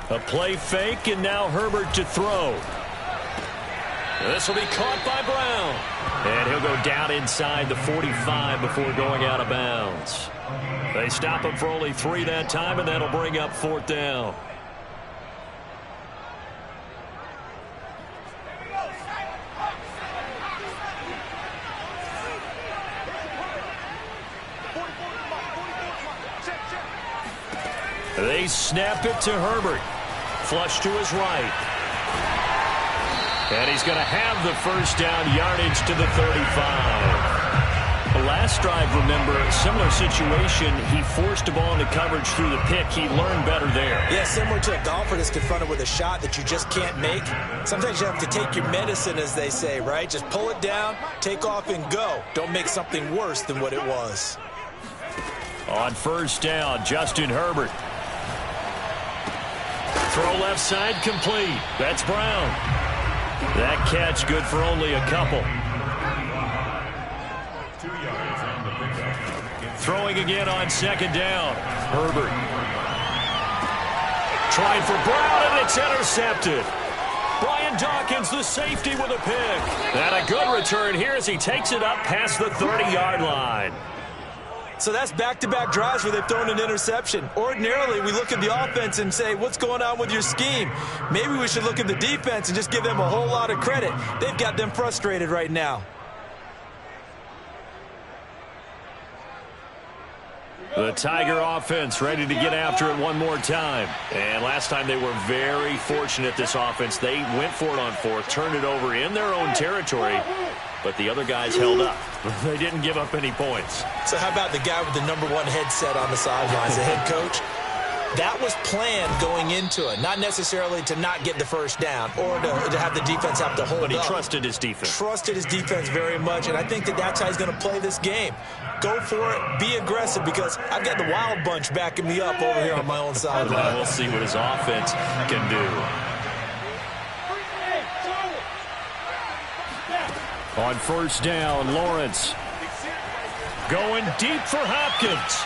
A play fake, and now Herbert to throw. This will be caught by Brown. And he'll go down inside the 45 before going out of bounds. They stop him for only 3 that time, and that'll bring up 4th down. They snap it to Herbert. Flush to his right. And he's going to have the first down, yardage to the 35. The last drive, remember, similar situation. He forced a ball into coverage through the pick. He learned better there. Yeah, similar to a golfer that's confronted with a shot that you just can't make. Sometimes you have to take your medicine, as they say, right? Just pull it down, take off, and go. Don't make something worse than what it was. On first down, Justin Herbert. Throw left side complete. That's Brown. That catch good for only a couple. Throwing again on second down. Herbert. Trying for Brown, and it's intercepted. Brian Dawkins, the safety, with a pick. And a good return here as he takes it up past the 30-yard line. So that's back-to-back drives where they've thrown an interception. Ordinarily, we look at the offense and say, what's going on with your scheme? Maybe we should look at the defense and just give them a whole lot of credit. They've got them frustrated right now. The Tiger offense ready to get after it one more time. And last time they were very fortunate, this offense. They went for it on fourth, turned it over in their own territory, but the other guys held up. They didn't give up any points. So how about the guy with the #1 headset on the sidelines, the head coach? That was planned going into it, not necessarily to not get the first down or to have the defense have to hold up. But he trusted his defense. Trusted his defense very much, and I think that that's how he's going to play this game. Go for it, be aggressive, because I've got the wild bunch backing me up over here on my own sideline. We'll see what his offense can do. On first down, Lawrence. Going deep for Hopkins.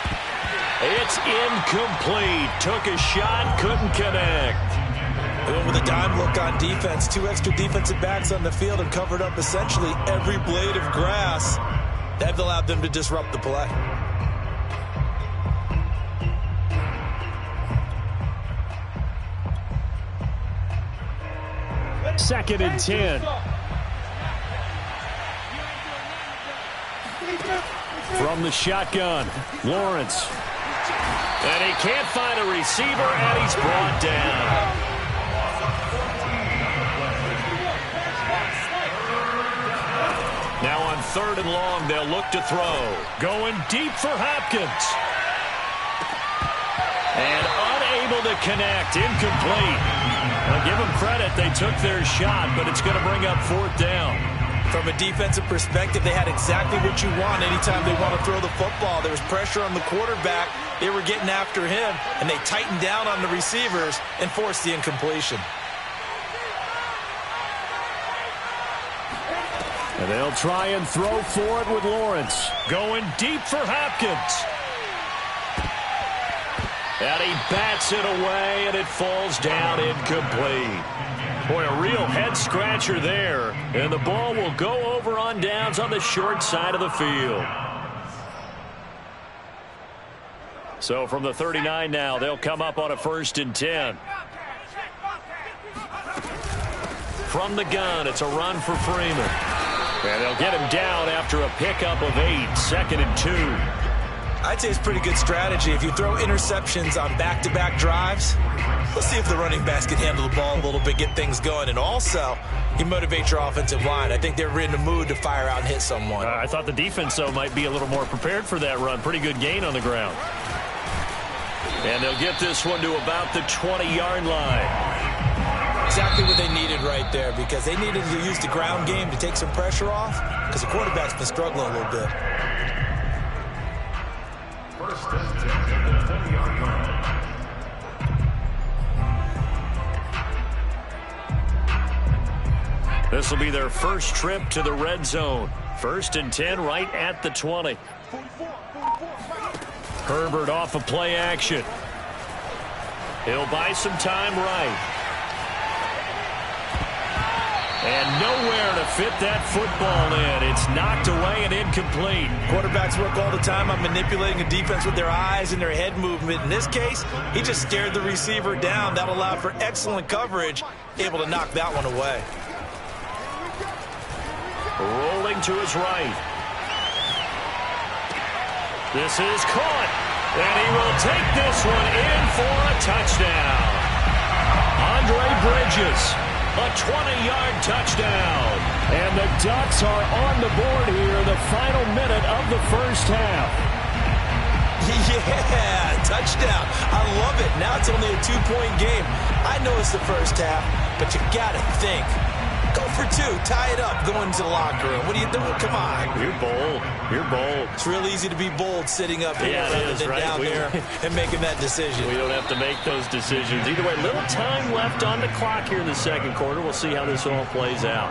It's incomplete. Took a shot, couldn't connect. And with a dime look on defense, 2 extra defensive backs on the field and covered up essentially every blade of grass. That allowed them to disrupt the play. Second and 10. From the shotgun, Lawrence. And he can't find a receiver, and he's brought down. Now on third and long, they'll look to throw. Going deep for Hopkins. And unable to connect, incomplete. I'll give them credit, they took their shot, but it's going to bring up fourth down. From a defensive perspective, they had exactly what you want anytime they want to throw the football. There was pressure on the quarterback. They were getting after him, and they tightened down on the receivers and forced the incompletion. And they'll try and throw for it with Lawrence. Going deep for Hopkins. And he bats it away, and it falls down incomplete. Boy, a real head-scratcher there. And the ball will go over on downs on the short side of the field. So from the 39 now, they'll come up on a 1st and 10. From the gun, it's a run for Freeman. And they'll get him down after a pickup of 8, 2nd and 2. I'd say it's pretty good strategy. If you throw interceptions on back-to-back drives, let's see if the running backs can handle the ball a little bit, get things going. And also, you motivate your offensive line. I think they're in the mood to fire out and hit someone. I thought the defense, though, might be a little more prepared for that run. Pretty good gain on the ground. And they'll get this one to about the 20-yard line. Exactly what they needed right there, because they needed to use the ground game to take some pressure off, because the quarterback's been struggling a little bit. First and 10 at the 20-yard line. This will be their first trip to the red zone. 1st and 10 right at the 20. Herbert off of play action. He'll buy some time right. And nowhere to fit that football in. It's knocked away and incomplete. Quarterbacks work all the time on manipulating a defense with their eyes and their head movement. In this case, he just stared the receiver down. That allowed for excellent coverage, able to knock that one away. Rolling to his right. This is caught. And he will take this one in for a touchdown. Andre Bridges, a 20-yard touchdown. And the Ducks are on the board here in the final minute of the first half. Yeah, touchdown. I love it. Now it's only a 2-point game. I know it's the first half, but you got to think. Go for 2. Tie it up. Go into the locker room. What are you doing? Come on. You're bold. You're bold. It's real easy to be bold sitting up here rather than down there and making that decision. We don't have to make those decisions. Either way, little time left on the clock here in the second quarter. We'll see how this all plays out.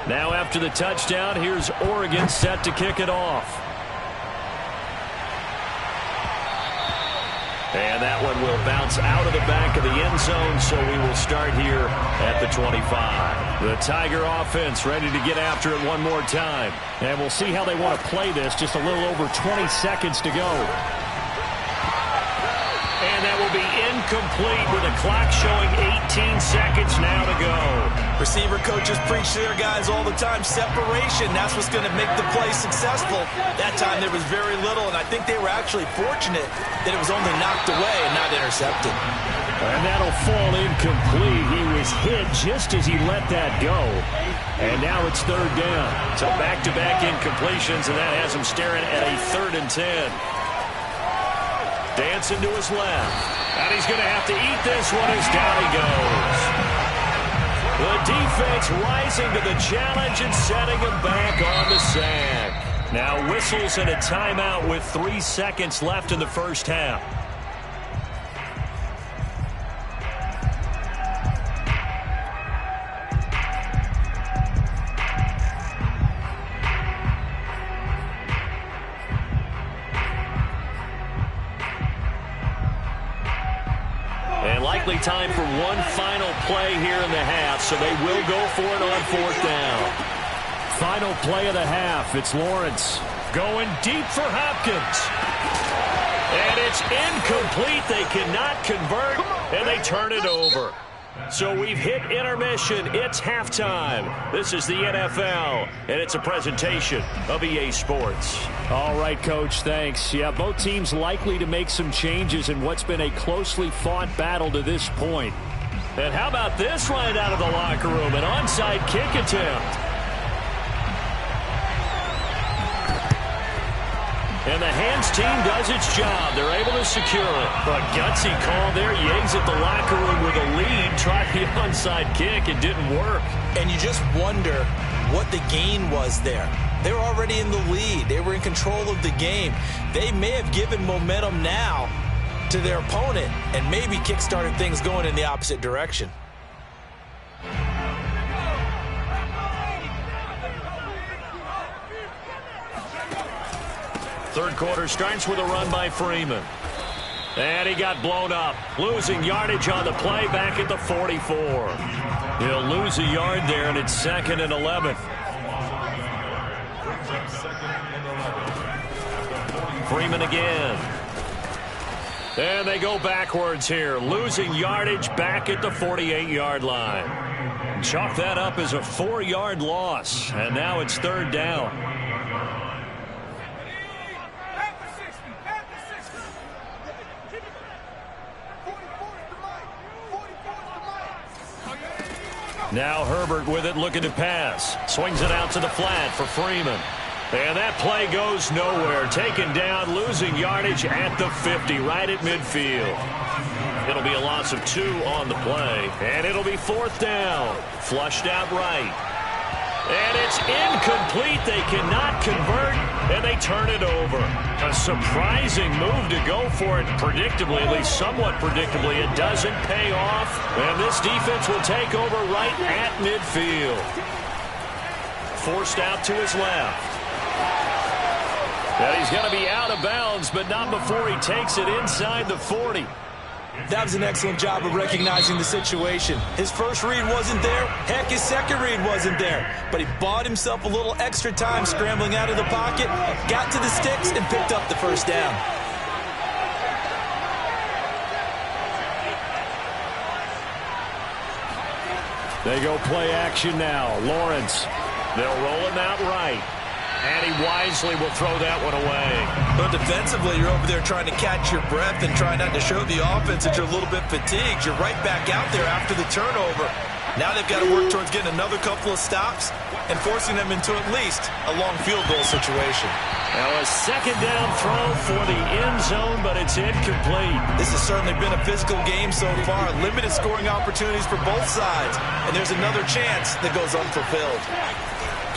Now after the touchdown, here's Oregon set to kick it off. And that one will bounce out of the back of the end zone, so we will start here at the 25. The Tiger offense ready to get after it one more time. And we'll see how they want to play this. Just a little over 20 seconds to go. And that will be incomplete with a clock showing 18 seconds now to go. Receiver coaches preach to their guys all the time. Separation, that's what's going to make the play successful. That time there was very little, and I think they were actually fortunate that it was only knocked away and not intercepted. And that'll fall incomplete. He was hit just as he let that go. And now it's third down. So back-to-back incompletions, and that has him staring at a 3rd and 10. Dancing to his left. And he's going to have to eat this one as down he goes. The defense rising to the challenge and setting him back on the sack. Now whistles and a timeout with 3 seconds left in the first half. Time for one final play here in the half, so they will go for it on 4th down. Final play of the half. It's Lawrence going deep for Hopkins. And it's incomplete. They cannot convert, and they turn it over. So we've hit intermission. It's halftime. This is the NFL, and it's a presentation of EA Sports. All right, Coach, thanks. Yeah, both teams likely to make some changes in what's been a closely fought battle to this point. And how about this right out of the locker room? An onside kick attempt. And the hands team does its job. They're able to secure it. A gutsy call there. Yates at the locker room with a lead. Tried the onside kick. It didn't work. And you just wonder what the gain was there. They were already in the lead. They were in control of the game. They may have given momentum now to their opponent and maybe kick-started things going in the opposite direction. Third quarter starts with a run by Freeman. And he got blown up. Losing yardage on the play back at the 44. He'll lose a yard there, and it's 2nd and 11. Freeman again. And they go backwards here. Losing yardage back at the 48-yard line. Chalk that up as a 4-yard loss. And now it's 3rd down. Now Herbert with it, looking to pass. Swings it out to the flat for Freeman. And that play goes nowhere. Taken down, losing yardage at the 50, right at midfield. It'll be a loss of 2 on the play. And it'll be 4th down. Flushed out right. And it's incomplete. They cannot convert, and they turn it over. A surprising move to go for it predictably, at least somewhat predictably. It doesn't pay off, and this defense will take over right at midfield. Forced out to his left. And he's going to be out of bounds, but not before he takes it inside the 40. That was an excellent job of recognizing the situation. His first read wasn't there. Heck, his second read wasn't there. But he bought himself a little extra time scrambling out of the pocket, got to the sticks, and picked up the first down. They go play action now. Lawrence. They'll roll him out right. And he wisely will throw that one away. But defensively, you're over there trying to catch your breath and trying not to show the offense that you're a little bit fatigued. You're right back out there after the turnover. Now they've got to work towards getting another couple of stops and forcing them into at least a long field goal situation. Now a second down throw for the end zone, but it's incomplete. This has certainly been a physical game so far. Limited scoring opportunities for both sides. And there's another chance that goes unfulfilled.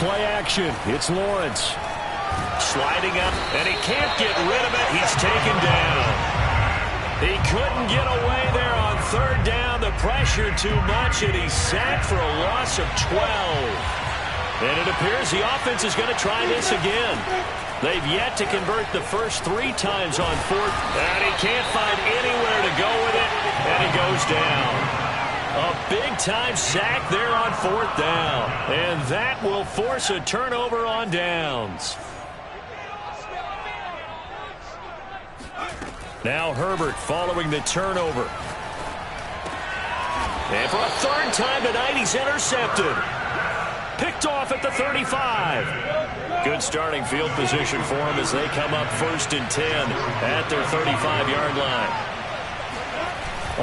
Play action. It's Lawrence. Sliding up, and he can't get rid of it. He's taken down. He couldn't get away there on third down. The pressure too much, and he's sacked for a loss of 12. And it appears the offense is going to try this again. They've yet to convert the first 3 times on fourth, and he can't find anywhere to go with it, and he goes down. A big-time sack there on fourth down, and that will force a turnover on downs. Now Herbert following the turnover. And for a third time tonight, he's intercepted. Picked off at the 35. Good starting field position for him as they come up 1st and 10 at their 35-yard line.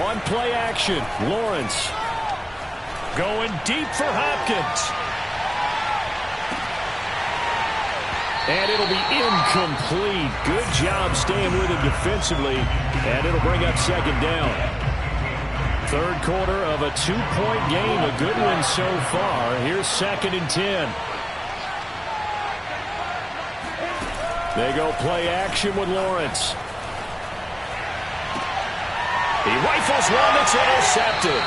On play action, Lawrence going deep for Hopkins. And it'll be incomplete. Good job staying with him defensively, and it'll bring up second down. Third quarter of a 2-point game, a good one so far. Here's 2nd and 10. They go play action with Lawrence. He rifles one that's intercepted.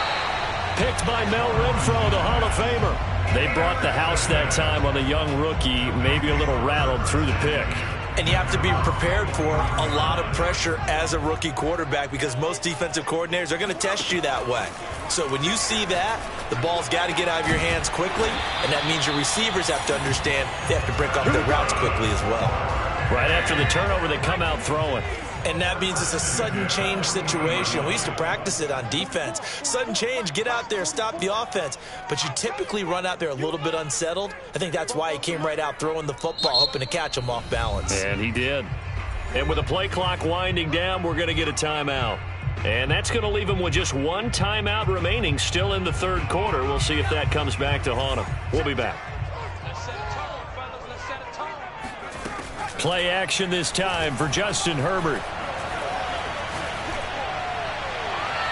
Picked by Mel Renfro, the Hall of Famer. They brought the house that time on the young rookie, maybe a little rattled through the pick. And you have to be prepared for a lot of pressure as a rookie quarterback because most defensive coordinators are going to test you that way. So when you see that, the ball's got to get out of your hands quickly, and that means your receivers have to understand they have to break off their routes quickly as well. Right after the turnover, they come out throwing. And that means it's a sudden change situation. We used to practice it on defense. Sudden change, get out there, stop the offense. But you typically run out there a little bit unsettled. I think that's why he came right out throwing the football, hoping to catch him off balance. And he did. And with the play clock winding down, we're going to get a timeout. And that's going to leave him with just 1 timeout remaining still in the third quarter. We'll see if that comes back to haunt him. We'll be back. Play action this time for Justin Herbert.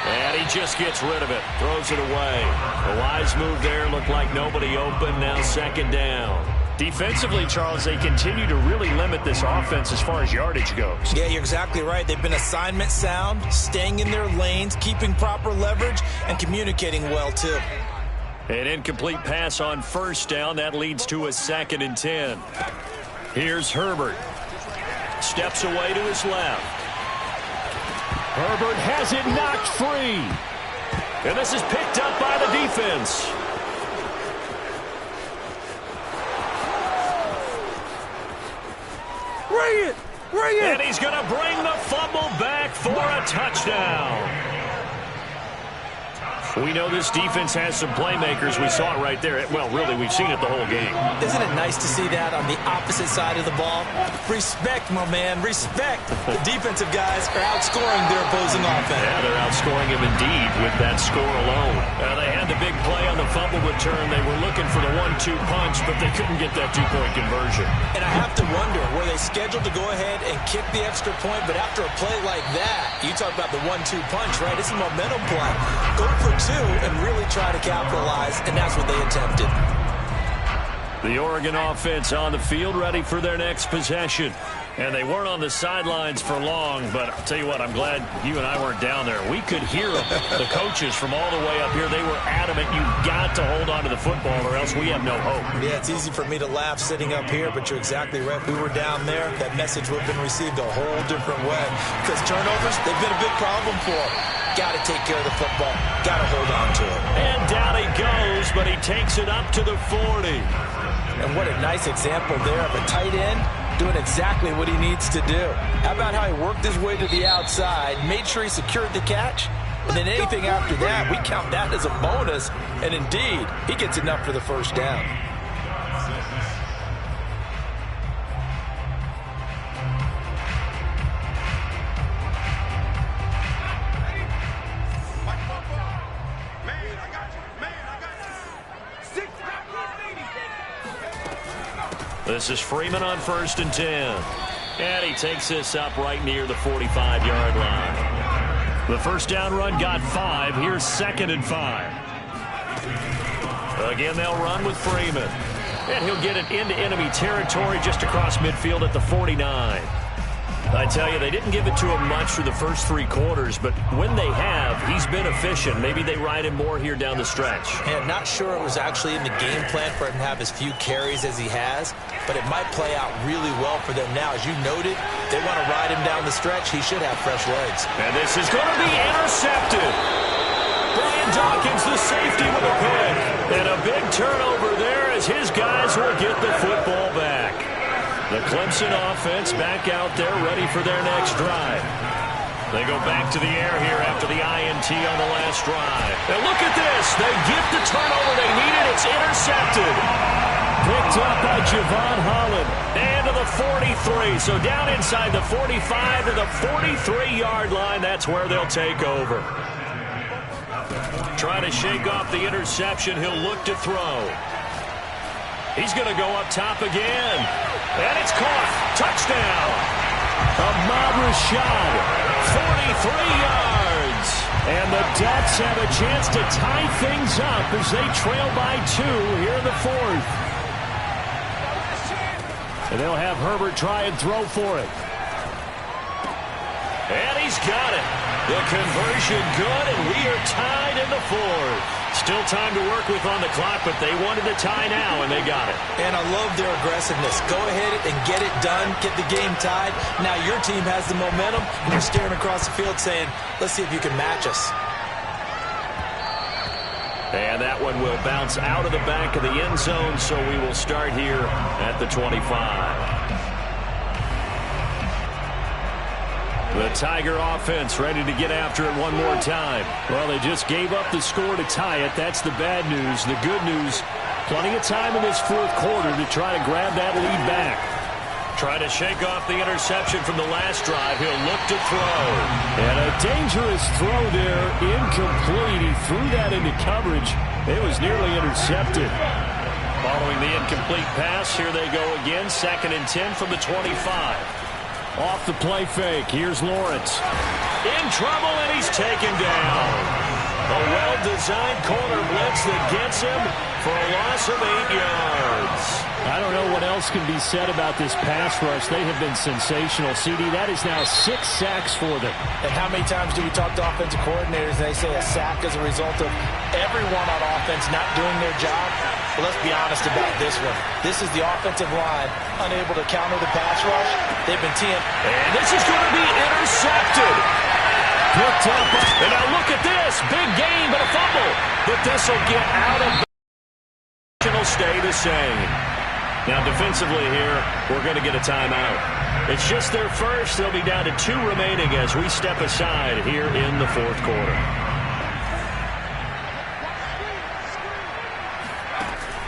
And he just gets rid of it. Throws it away. A wise move there. Looked like nobody open. Now second down. Defensively, Charles, they continue to really limit this offense as far as yardage goes. Yeah, you're exactly right. They've been assignment sound, staying in their lanes, keeping proper leverage, and communicating well, too. An incomplete pass on first down. That leads to a 2nd and 10. Here's Herbert. Steps away to his left. Herbert has it knocked free. And this is picked up by the defense. Bring it! Bring it! And he's going to bring the fumble back for a touchdown. We know this defense has some playmakers. We saw it right there. Well, really, we've seen it the whole game. Isn't it nice to see that on the opposite side of the ball? Respect, my man, respect. The defensive guys are outscoring their opposing offense. Yeah, they're outscoring him indeed with that score alone. They had the big play on the fumble return. They were looking for the 1-2 punch, but they couldn't get that 2-point conversion. And I have to wonder, were they scheduled to go ahead and kick the extra point, but after a play like that, you talk about the 1-2 punch, right? It's a momentum play. Go for 2 and really try to capitalize, and that's what they attempted. The Oregon offense on the field, ready for their next possession. And they weren't on the sidelines for long, but I'll tell you what, I'm glad you and I weren't down there. We could hear them, the coaches from all the way up here. They were adamant, you've got to hold on to the football or else we have no hope. Yeah, it's easy for me to laugh sitting up here, but you're exactly right. If we were down there, that message would have been received a whole different way. Because turnovers, they've been a big problem for them. Got to take care of the football. Got to hold on to it. And down he goes, but he takes it up to the 40. And what a nice example there of a tight end doing exactly what he needs to do. How about how he worked his way to the outside, made sure he secured the catch, And then anything after that, we count that as a bonus. And indeed, he gets enough for the first down. This is Freeman on 1st and 10. And he takes this up right near the 45-yard line. The first down run got 5. Here's 2nd and 5. Again, they'll run with Freeman. And he'll get it into enemy territory just across midfield at the 49. I tell you, they didn't give it to him much through the first 3 quarters, but when they have, he's been efficient. Maybe they ride him more here down the stretch. And not sure it was actually in the game plan for him to have as few carries as he has, but it might play out really well for them now. As you noted, they want to ride him down the stretch. He should have fresh legs. And this is going to be intercepted. Brian Dawkins, the safety, with a pick. And a big turnover there as his guys will get the football back. The Clemson offense back out there ready for their next drive. They go back to the air here after the INT on the last drive. And look at this. They get the turnover they needed. It's intercepted. Picked up by Javon Holland. And to the 43. So down inside the 45 to the 43-yard line. That's where they'll take over. Trying to shake off the interception. He'll look to throw. He's going to go up top again. And it's caught. Touchdown. Ahmad Rashad, 43 yards. And the Ducks have a chance to tie things up as they trail by 2 here in the 4th. And they'll have Herbert try and throw for it. And he's got it. The conversion good, and we are tied in the 4th. Still time to work with on the clock, but they wanted to tie now, and they got it. And I love their aggressiveness. Go ahead and get it done, get the game tied. Now your team has the momentum, and you're staring across the field saying, let's see if you can match us. And that one will bounce out of the back of the end zone, so we will start here at the 25. The Tiger offense ready to get after it one more time. Well, they just gave up the score to tie it. That's the bad news. The good news, plenty of time in this 4th quarter to try to grab that lead back. Try to shake off the interception from the last drive. He'll look to throw. And a dangerous throw there. Incomplete. He threw that into coverage. It was nearly intercepted. Following the incomplete pass, here they go again. 2nd and 10 from the 25. Off the play fake. Here's Lawrence. In trouble, and he's taken down. A well-designed corner blitz that gets him for a loss of 8 yards. I don't know what else can be said about this pass rush. They have been sensational. CD, that is now 6 sacks for them. And how many times do we talk to offensive coordinators and they say a sack is a result of everyone on offense not doing their job? Well, let's be honest about this one. This is the offensive line unable to counter the pass rush. They've been teeing. And this is going to be intercepted. Picked up. And now look at this. Big gain, but a fumble. But this will get out of. It'll stay the same. Now defensively here, we're going to get a timeout. It's just their first. They'll be down to 2 remaining as we step aside here in the 4th quarter.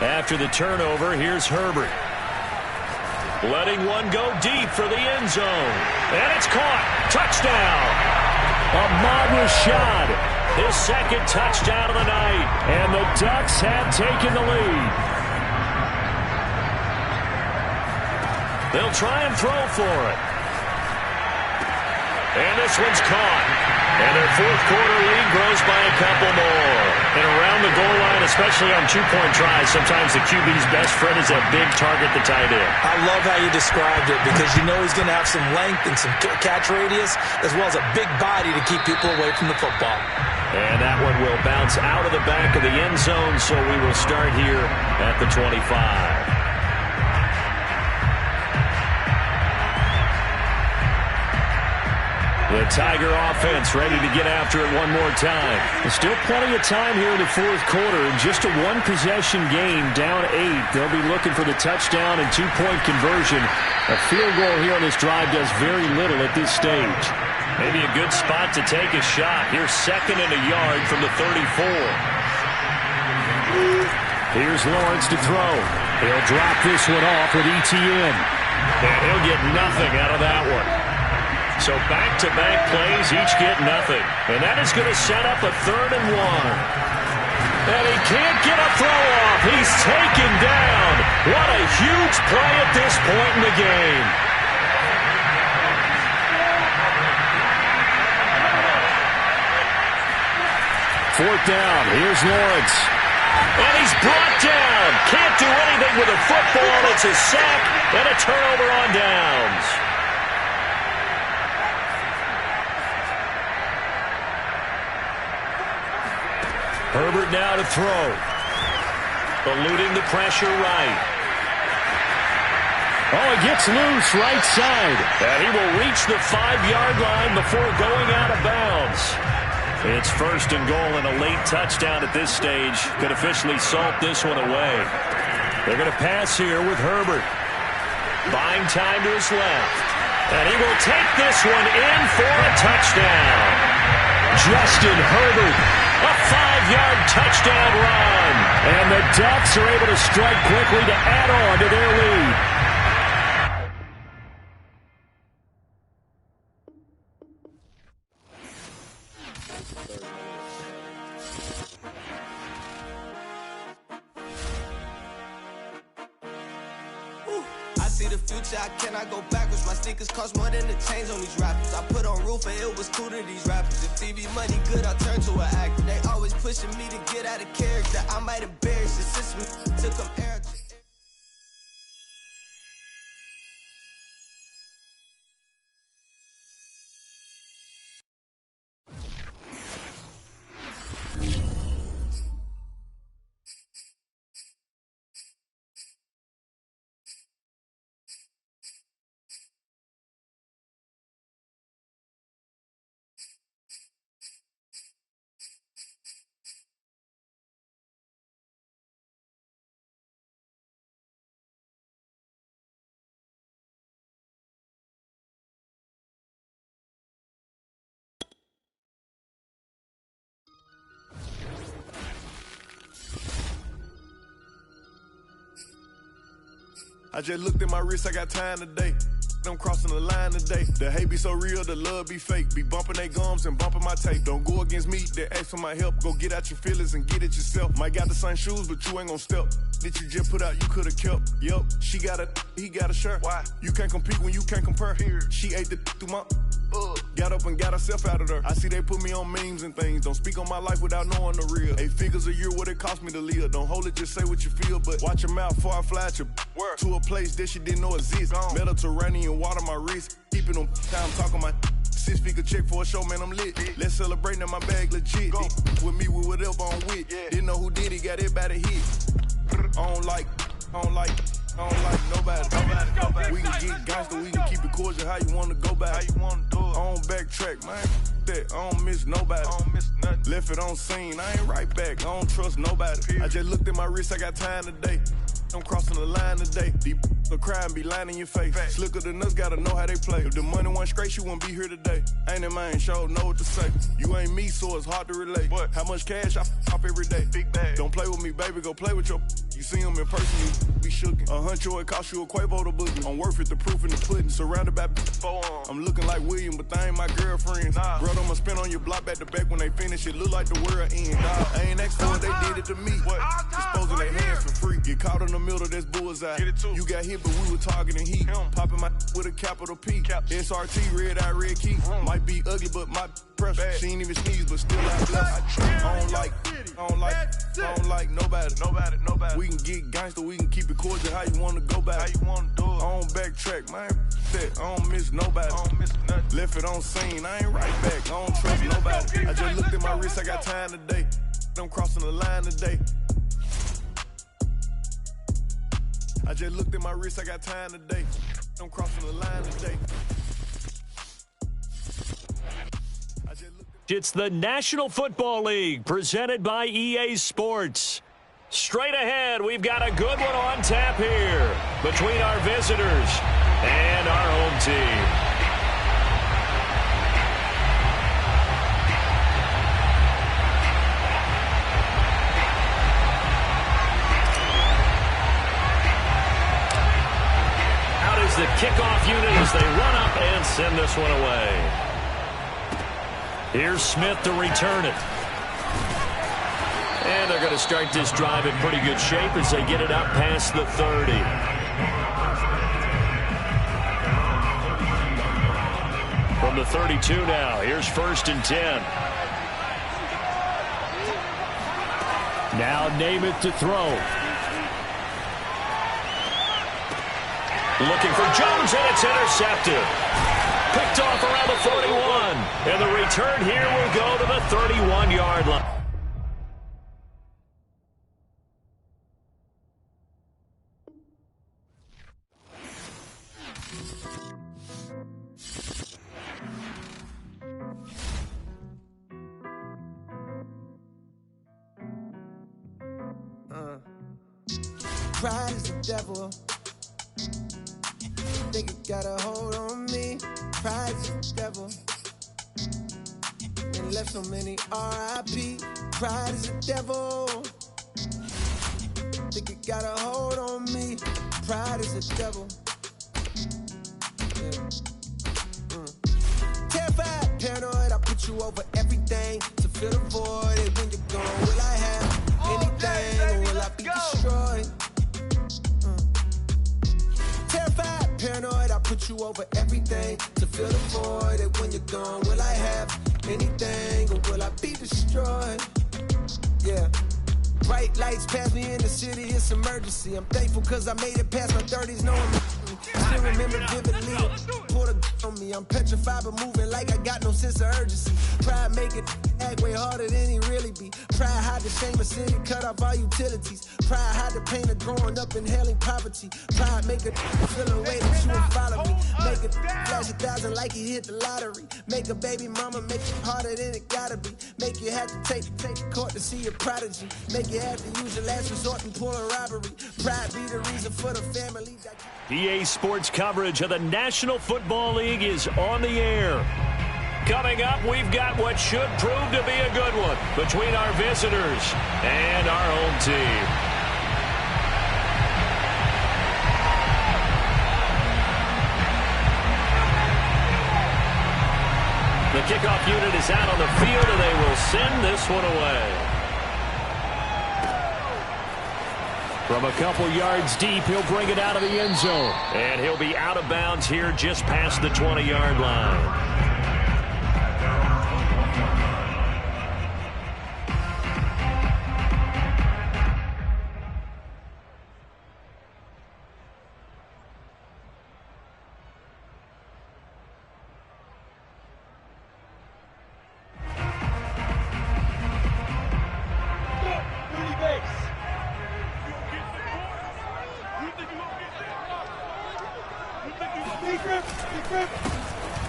After the turnover, here's Herbert. Letting one go deep for the end zone. And it's caught. Touchdown. Ahmad Rashad, his 2nd touchdown of the night. And the Ducks have taken the lead. They'll try and throw for it. And this one's caught. And their 4th quarter lead grows by a couple more. And around the goal line, especially on 2-point tries, sometimes the QB's best friend is a big target, the tight end. I love how you described it because you know he's going to have some length and some catch radius as well as a big body to keep people away from the football. And that one will bounce out of the back of the end zone, so we will start here at the 25. The Tiger offense ready to get after it one more time. There's still plenty of time here in the 4th quarter. Just a 1-possession game, down 8. They'll be looking for the touchdown and 2-point conversion. A field goal here on this drive does very little at this stage. Maybe a good spot to take a shot. Here's 2nd and a yard from the 34. Here's Lawrence to throw. He'll drop this one off with ETN. And he'll get nothing out of that one. So back-to-back plays, each get nothing. And that is going to set up a 3rd and 1. And he can't get a throw off. He's taken down. What a huge play at this point in the game. Fourth down. Here's Lawrence. And he's brought down. Can't do anything with a football. It's a sack and a turnover on downs. Herbert now to throw. Eluding the pressure right. Oh, he gets loose right side. And he will reach the 5-yard line before going out of bounds. It's 1st and goal, and a late touchdown at this stage could officially salt this one away. They're going to pass here with Herbert. Buying time to his left. And he will take this one in for a touchdown. Justin Herbert, a 5-yard touchdown run. And the Ducks are able to strike quickly to add on to their lead. I cannot go backwards. My sneakers cost more than the chains on these rappers. I put on roof and it was cool to these rappers. If TV money good, I turn to an actor. They always pushing me to get out of character. I might embarrass the system. Took them air. I just looked at my wrist, I got time today. I'm crossing the line today. The hate be so real, the love be fake. Be bumping they gums and bumping my tape. Don't go against me, they ask for my help. Go get out your feelings and get it yourself. Might got the same shoes, but you ain't gon' step. That you just put out, you could've kept. Yup, she got a, he got a shirt. Why? You can't compete when you can't compare. She ate the through my... Got up and got herself out of there. I see they put me on memes and things. Don't speak on my life without knowing the real. 8 figures a year, what it cost me to live. Don't hold it, just say what you feel. But watch your mouth before I fly at your work. To a place that she didn't know exists. Mediterranean water my wrist. Keeping them time talking my 6-figure check for a show, man, I'm lit. Let's celebrate now, my bag legit. With me, with whatever I'm with. Didn't know who did it, got everybody hit. I don't like nobody. We can get gangster, we can keep it cordial. How you wanna go back? How you wanna do it? I don't backtrack, man. That I don't miss nobody. I don't miss nothing. Left it on scene, I ain't right back. I don't trust nobody. I just looked at my wrist, I got time today. I'm crossing the line today. Deep the crime be lying in your face. Slicker than us, gotta know how they play. If the money wasn't straight, you wouldn't be here today. Ain't in mind, sure know what to say. You ain't me, so it's hard to relate. What? How much cash I pop every day? Big bag. Don't play with me, baby, go play with your. You see him in person, you be shookin'. A huncho, it cost you a Quavo to boogie. I'm worth it, the proof in the pudding. Surrounded by forearms. I'm looking like William, but they ain't my girlfriends. Nah. Bro, I'ma spin on your block back to back when they finish. It look like the world end. Nah, I ain't asked for it, they did it to me. What? Disposing their hands for free. Get caught in the middle, that's bullseye. Get it too. You got hit, but we were targeting heat. Popping my with a capital P. SRT, red eye, red key. Might be ugly, but my pressure. She ain't even sneeze, but still I bless. I don't like nobody. We can get gangster, we can keep it cordial. How you wanna go back? How you wanna do it? I don't backtrack, man. That I don't miss nobody. I don't miss nothing. Left it on scene, I ain't right back. I don't trust nobody. I just looked at my wrist, I got time today. I'm crossing the line today. I just looked at my wrist, I got time today. I'm crossing the line today. It's the National Football League presented by EA Sports. Straight ahead, we've got a good one on tap here between our visitors and our home team. kickoff unit as they run up and send this one away. Here's Smith to return it. And they're going to start this drive in pretty good shape as they get it up past the 30. From the 32 now, here's 1st and 10. Now Namath to throw. Looking for Jones, and it's intercepted. Picked off around the 41. And the return here will go to the 31-yard line. Pride is the devil. Think it got a hold on me. Pride is the devil. And left so many R.I.P. Pride is the devil. Think it got a hold on me. Pride is the devil. Terrified, paranoid, I put you over everything to fill the void. And when you're gone, will I have anything or will I be destroyed? Terrified, paranoid, I put you over everything to fill the void. And when you're gone, will I have anything or will I be destroyed? Yeah. Bright lights pass me in the city, it's emergency. I'm thankful cause I made it past my 30s, no I'm still remember vividly. Pulled a on me, I'm petrified but moving like I got no sense of urgency. Pride make it act way harder than he really be. Pride hide the shame of city, cut off all utilities. Pride hide the pain of growing up inhaling poverty. Pride make it feel a way that you would follow me. Make it flash 1,000 like he hit the lottery. Make a baby mama, make it harder than it gotta be. Make you have to take the court to see your prodigy. Make you have to use your last resort and pull a robbery. Pride be the reason for the family. EA Sports coverage of the National Football League is on the air. Coming up, we've got what should prove to be a good one between our visitors and our home team. The kickoff unit is out on the field, and they will send this one away. From a couple yards deep, he'll bring it out of the end zone. And he'll be out of bounds here just past the 20-yard line.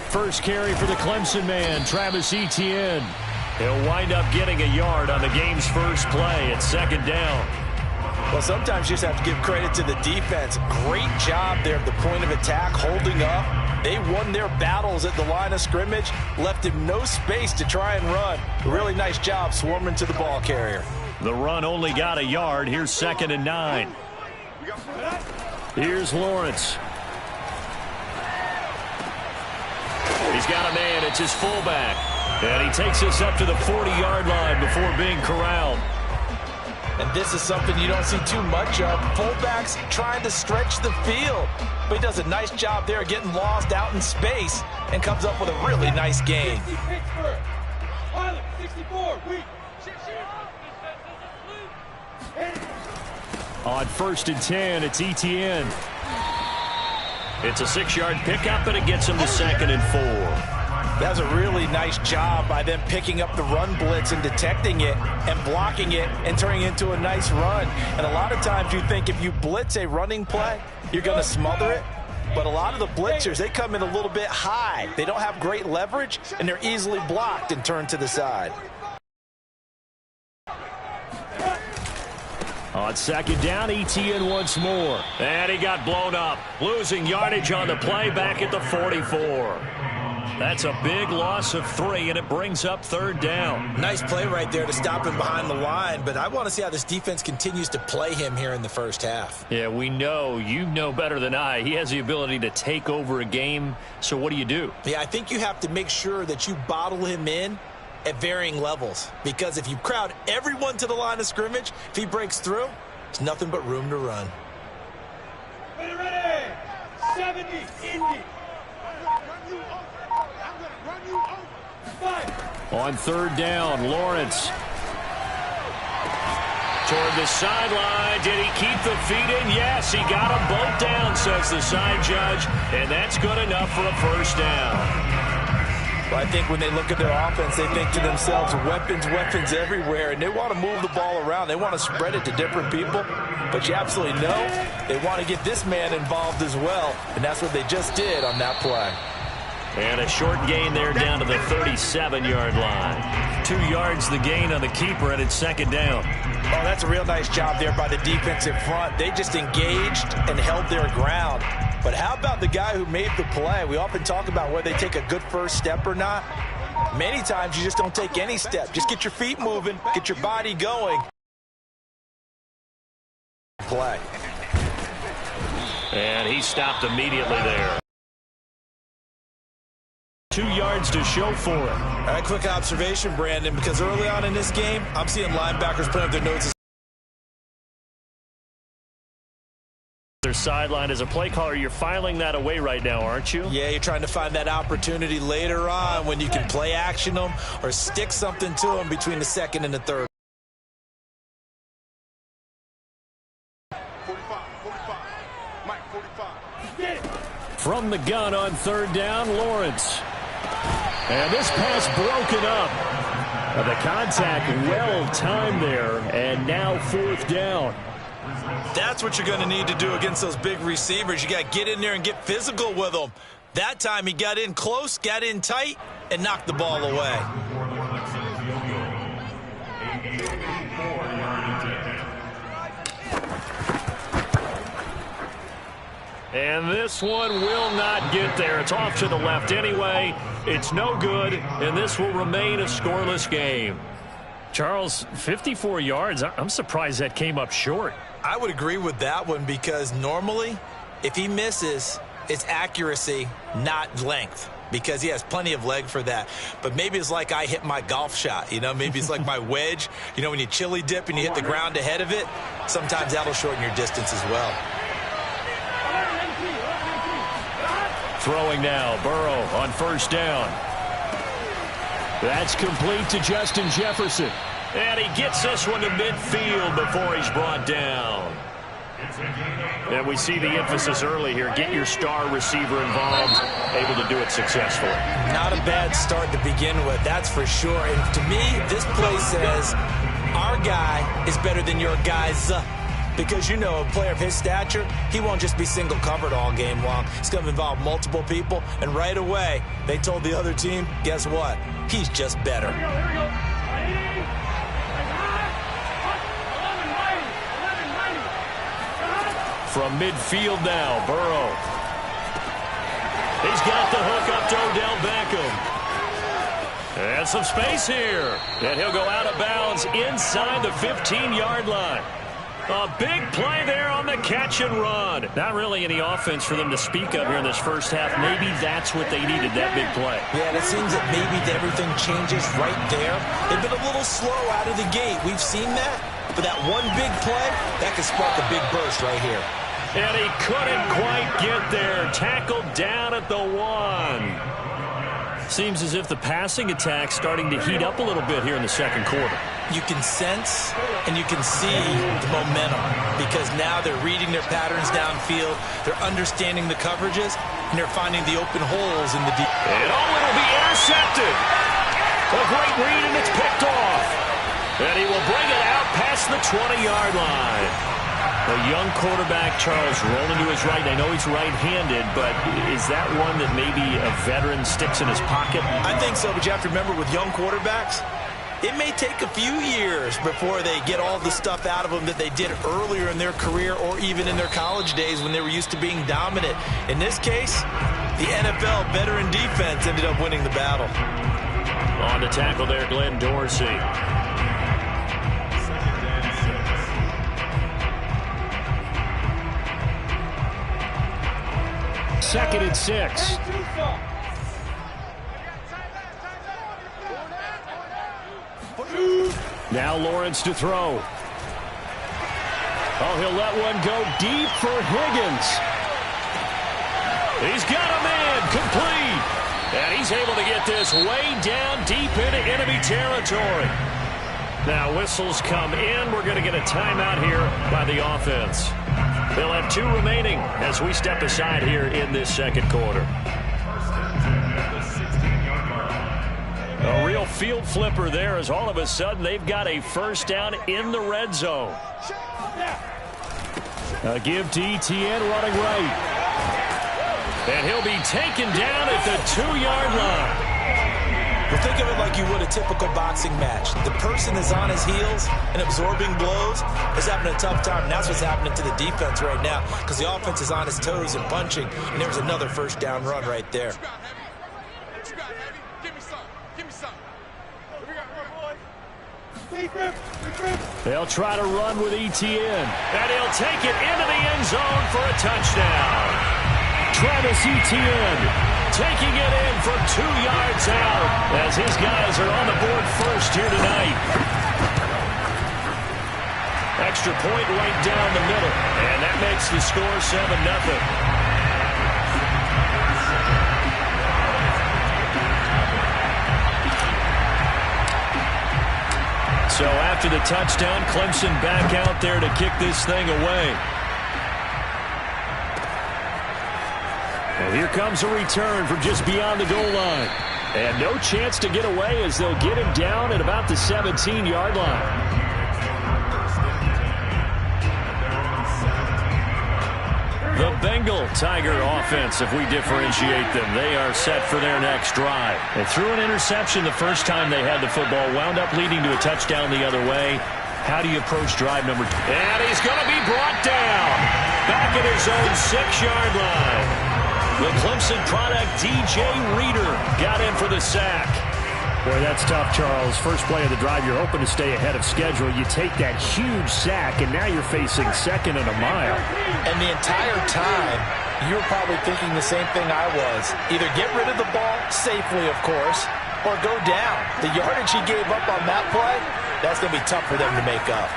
First carry for the Clemson man, Travis Etienne. He'll wind up getting a yard on the game's first play at 2nd down. Well, sometimes you just have to give credit to the defense. Great job there at the point of attack, holding up. They won their battles at the line of scrimmage, left him no space to try and run. A really nice job swarming to the ball carrier. The run only got a yard. Here's 2nd and 9. Here's Lawrence. He's got a man. It's his fullback. And he takes us up to the 40-yard line before being corralled. And this is something you don't see too much of. Fullbacks trying to stretch the field. But he does a nice job there getting lost out in space and comes up with a really nice gain. On 1st and 10, it's Etienne. It's a 6-yard pickup, and it gets him to 2nd and 4. That's a really nice job by them picking up the run blitz and detecting it and blocking it and turning it into a nice run. And a lot of times you think if you blitz a running play, you're going to smother it. But a lot of the blitzers, they come in a little bit high. They don't have great leverage, and they're easily blocked and turned to the side. On 2nd down, Etienne once more. And he got blown up. Losing yardage on the play back at the 44. That's a big loss of 3, and it brings up 3rd down. Nice play right there to stop him behind the line, but I want to see how this defense continues to play him here in the first half. Yeah, we know. You know better than I. He has the ability to take over a game, so what do you do? Yeah, I think you have to make sure that you bottle him in at varying levels, because if you crowd everyone to the line of scrimmage, if he breaks through, there's nothing but room to run. Ready, 70, Indy. On 3rd down, Lawrence. Toward the sideline. Did he keep the feet in? Yes, he got them both down, says the side judge. And that's good enough for a 1st down. Well, I think when they look at their offense, they think to themselves, weapons everywhere, and they want to move the ball around. They want to spread it to different people, but you absolutely know they want to get this man involved as well, and that's what they just did on that play. And a short gain there down to the 37-yard line. 2 yards the gain on the keeper, and it's 2nd down. Oh, that's a real nice job there by the defensive front. They just engaged and held their ground. But how about the guy who made the play? We often talk about whether they take a good first step or not. Many times you just don't take any step. Just get your feet moving, get your body going. Play. And he stopped immediately there. 2 yards to show for it. All right, quick observation, Brandon, because early on in this game, I'm seeing linebackers putting up their notes. Their sideline as a play caller, you're filing that away right now, aren't you? Yeah, you're trying to find that opportunity later on when you can play action them or stick something to them between the 2nd and the 3rd. 45, Mike, 45. From the gun on 3rd down, Lawrence. And this pass broken up. The contact well timed there, and now 4th down. That's what you're going to need to do against those big receivers. You got to get in there and get physical with them. That time he got in close, got in tight, and knocked the ball away. And this one will not get there. It's off to the left anyway. It's no good, and this will remain a scoreless game. Charles, 54 yards. I'm surprised that came up short. I would agree with that one because normally if he misses, it's accuracy, not length, because he has plenty of leg for that. But maybe it's like I hit my golf shot, you know, maybe it's like my wedge. You know, when you chili dip and you hit the ground ahead of it, sometimes that'll shorten your distance as well. Throwing now, Burrow on 1st down. That's complete to Justin Jefferson. And he gets this one to midfield before he's brought down. And we see the emphasis early here. Get your star receiver involved, able to do it successfully. Not a bad start to begin with, that's for sure. And to me, this play says our guy is better than your guy's. Because, you know, a player of his stature, he won't just be single covered all game long. It's going to involve multiple people. And right away, they told the other team, guess what? He's just better. From midfield now, Burrow. He's got the hook up to Odell Beckham. And some space here. And he'll go out of bounds inside the 15-yard line. A big play there on the catch and run. Not really any offense for them to speak of here in this first half. Maybe that's what they needed, that big play. Yeah, and it seems that maybe everything changes right there. They've been a little slow out of the gate. We've seen that. But that one big play, that could spark a big burst right here. And he couldn't quite get there. Tackled down at the 1. Seems as if the passing attack's starting to heat up a little bit here in the second quarter. You can sense and you can see the momentum because now they're reading their patterns downfield, they're understanding the coverages, and they're finding the open holes in the deep. And it'll be intercepted. A great read, and it's picked off. And he will bring it out past the 20-yard line. A young quarterback, Charles, rolling to his right. I know he's right-handed, but is that one that maybe a veteran sticks in his pocket? I think so, but you have to remember with young quarterbacks, it may take a few years before they get all the stuff out of them that they did earlier in their career or even in their college days when they were used to being dominant. In this case, the NFL veteran defense ended up winning the battle. On the tackle there, Glenn Dorsey. Second and 6. Now Lawrence to throw. Oh, he'll let one go deep for Higgins. He's got a man, complete. And he's able to get this way down deep into enemy territory. Now whistles come in. We're going to get a timeout here by the offense. They'll have 2 remaining as we step aside here in this second quarter. A real field flipper there as all of a sudden they've got a first down in the red zone. A give to Etienne running right. And he'll be taken down at the 2-yard line. Well, think of it like you would a typical boxing match. The person is on his heels and absorbing blows is having a tough time. And that's what's happening to the defense right now because the offense is on his toes and punching. And there's another first down run right there. They'll try to run with Etienne. And he'll take it into the end zone for a touchdown. Travis Etienne taking it in from 2 yards out as his guys are on the board first here tonight. Extra point right down the middle, and that makes the score 7-0. So after the touchdown, Clemson back out there to kick this thing away. And here comes a return from just beyond the goal line. And no chance to get away as they'll get him down at about the 17-yard line. The Bengal Tiger offense, if we differentiate them, they are set for their next drive. They threw an interception the first time they had the football, wound up leading to a touchdown the other way. How do you approach drive number 2? And he's going to be brought down back at his own 6-yard line. The Clemson product, DJ Reader, got in for the sack. Boy, that's tough, Charles. First play of the drive, you're hoping to stay ahead of schedule. You take that huge sack, and now you're facing 2nd and a mile. And the entire time, you were probably thinking the same thing I was. Either get rid of the ball, safely, of course, or go down. The yardage he gave up on that play, that's going to be tough for them to make up.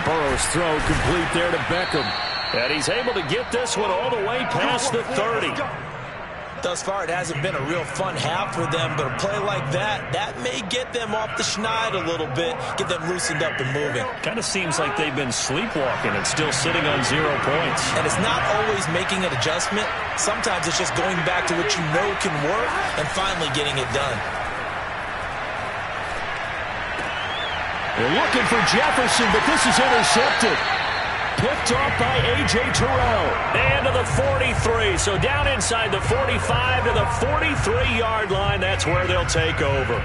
Burrow's throw complete there to Beckham. And he's able to get this one all the way past the 30. Thus far, it hasn't been a real fun half for them, but a play like that may get them off the schneid a little bit, get them loosened up and moving. Kind of seems like they've been sleepwalking and still sitting on 0 points. And it's not always making an adjustment. Sometimes it's just going back to what you know can work and finally getting it done. They're looking for Jefferson, but this is intercepted. Picked off by A.J. Terrell. And to the 43. So down inside the 45 to the 43-yard line. That's where they'll take over.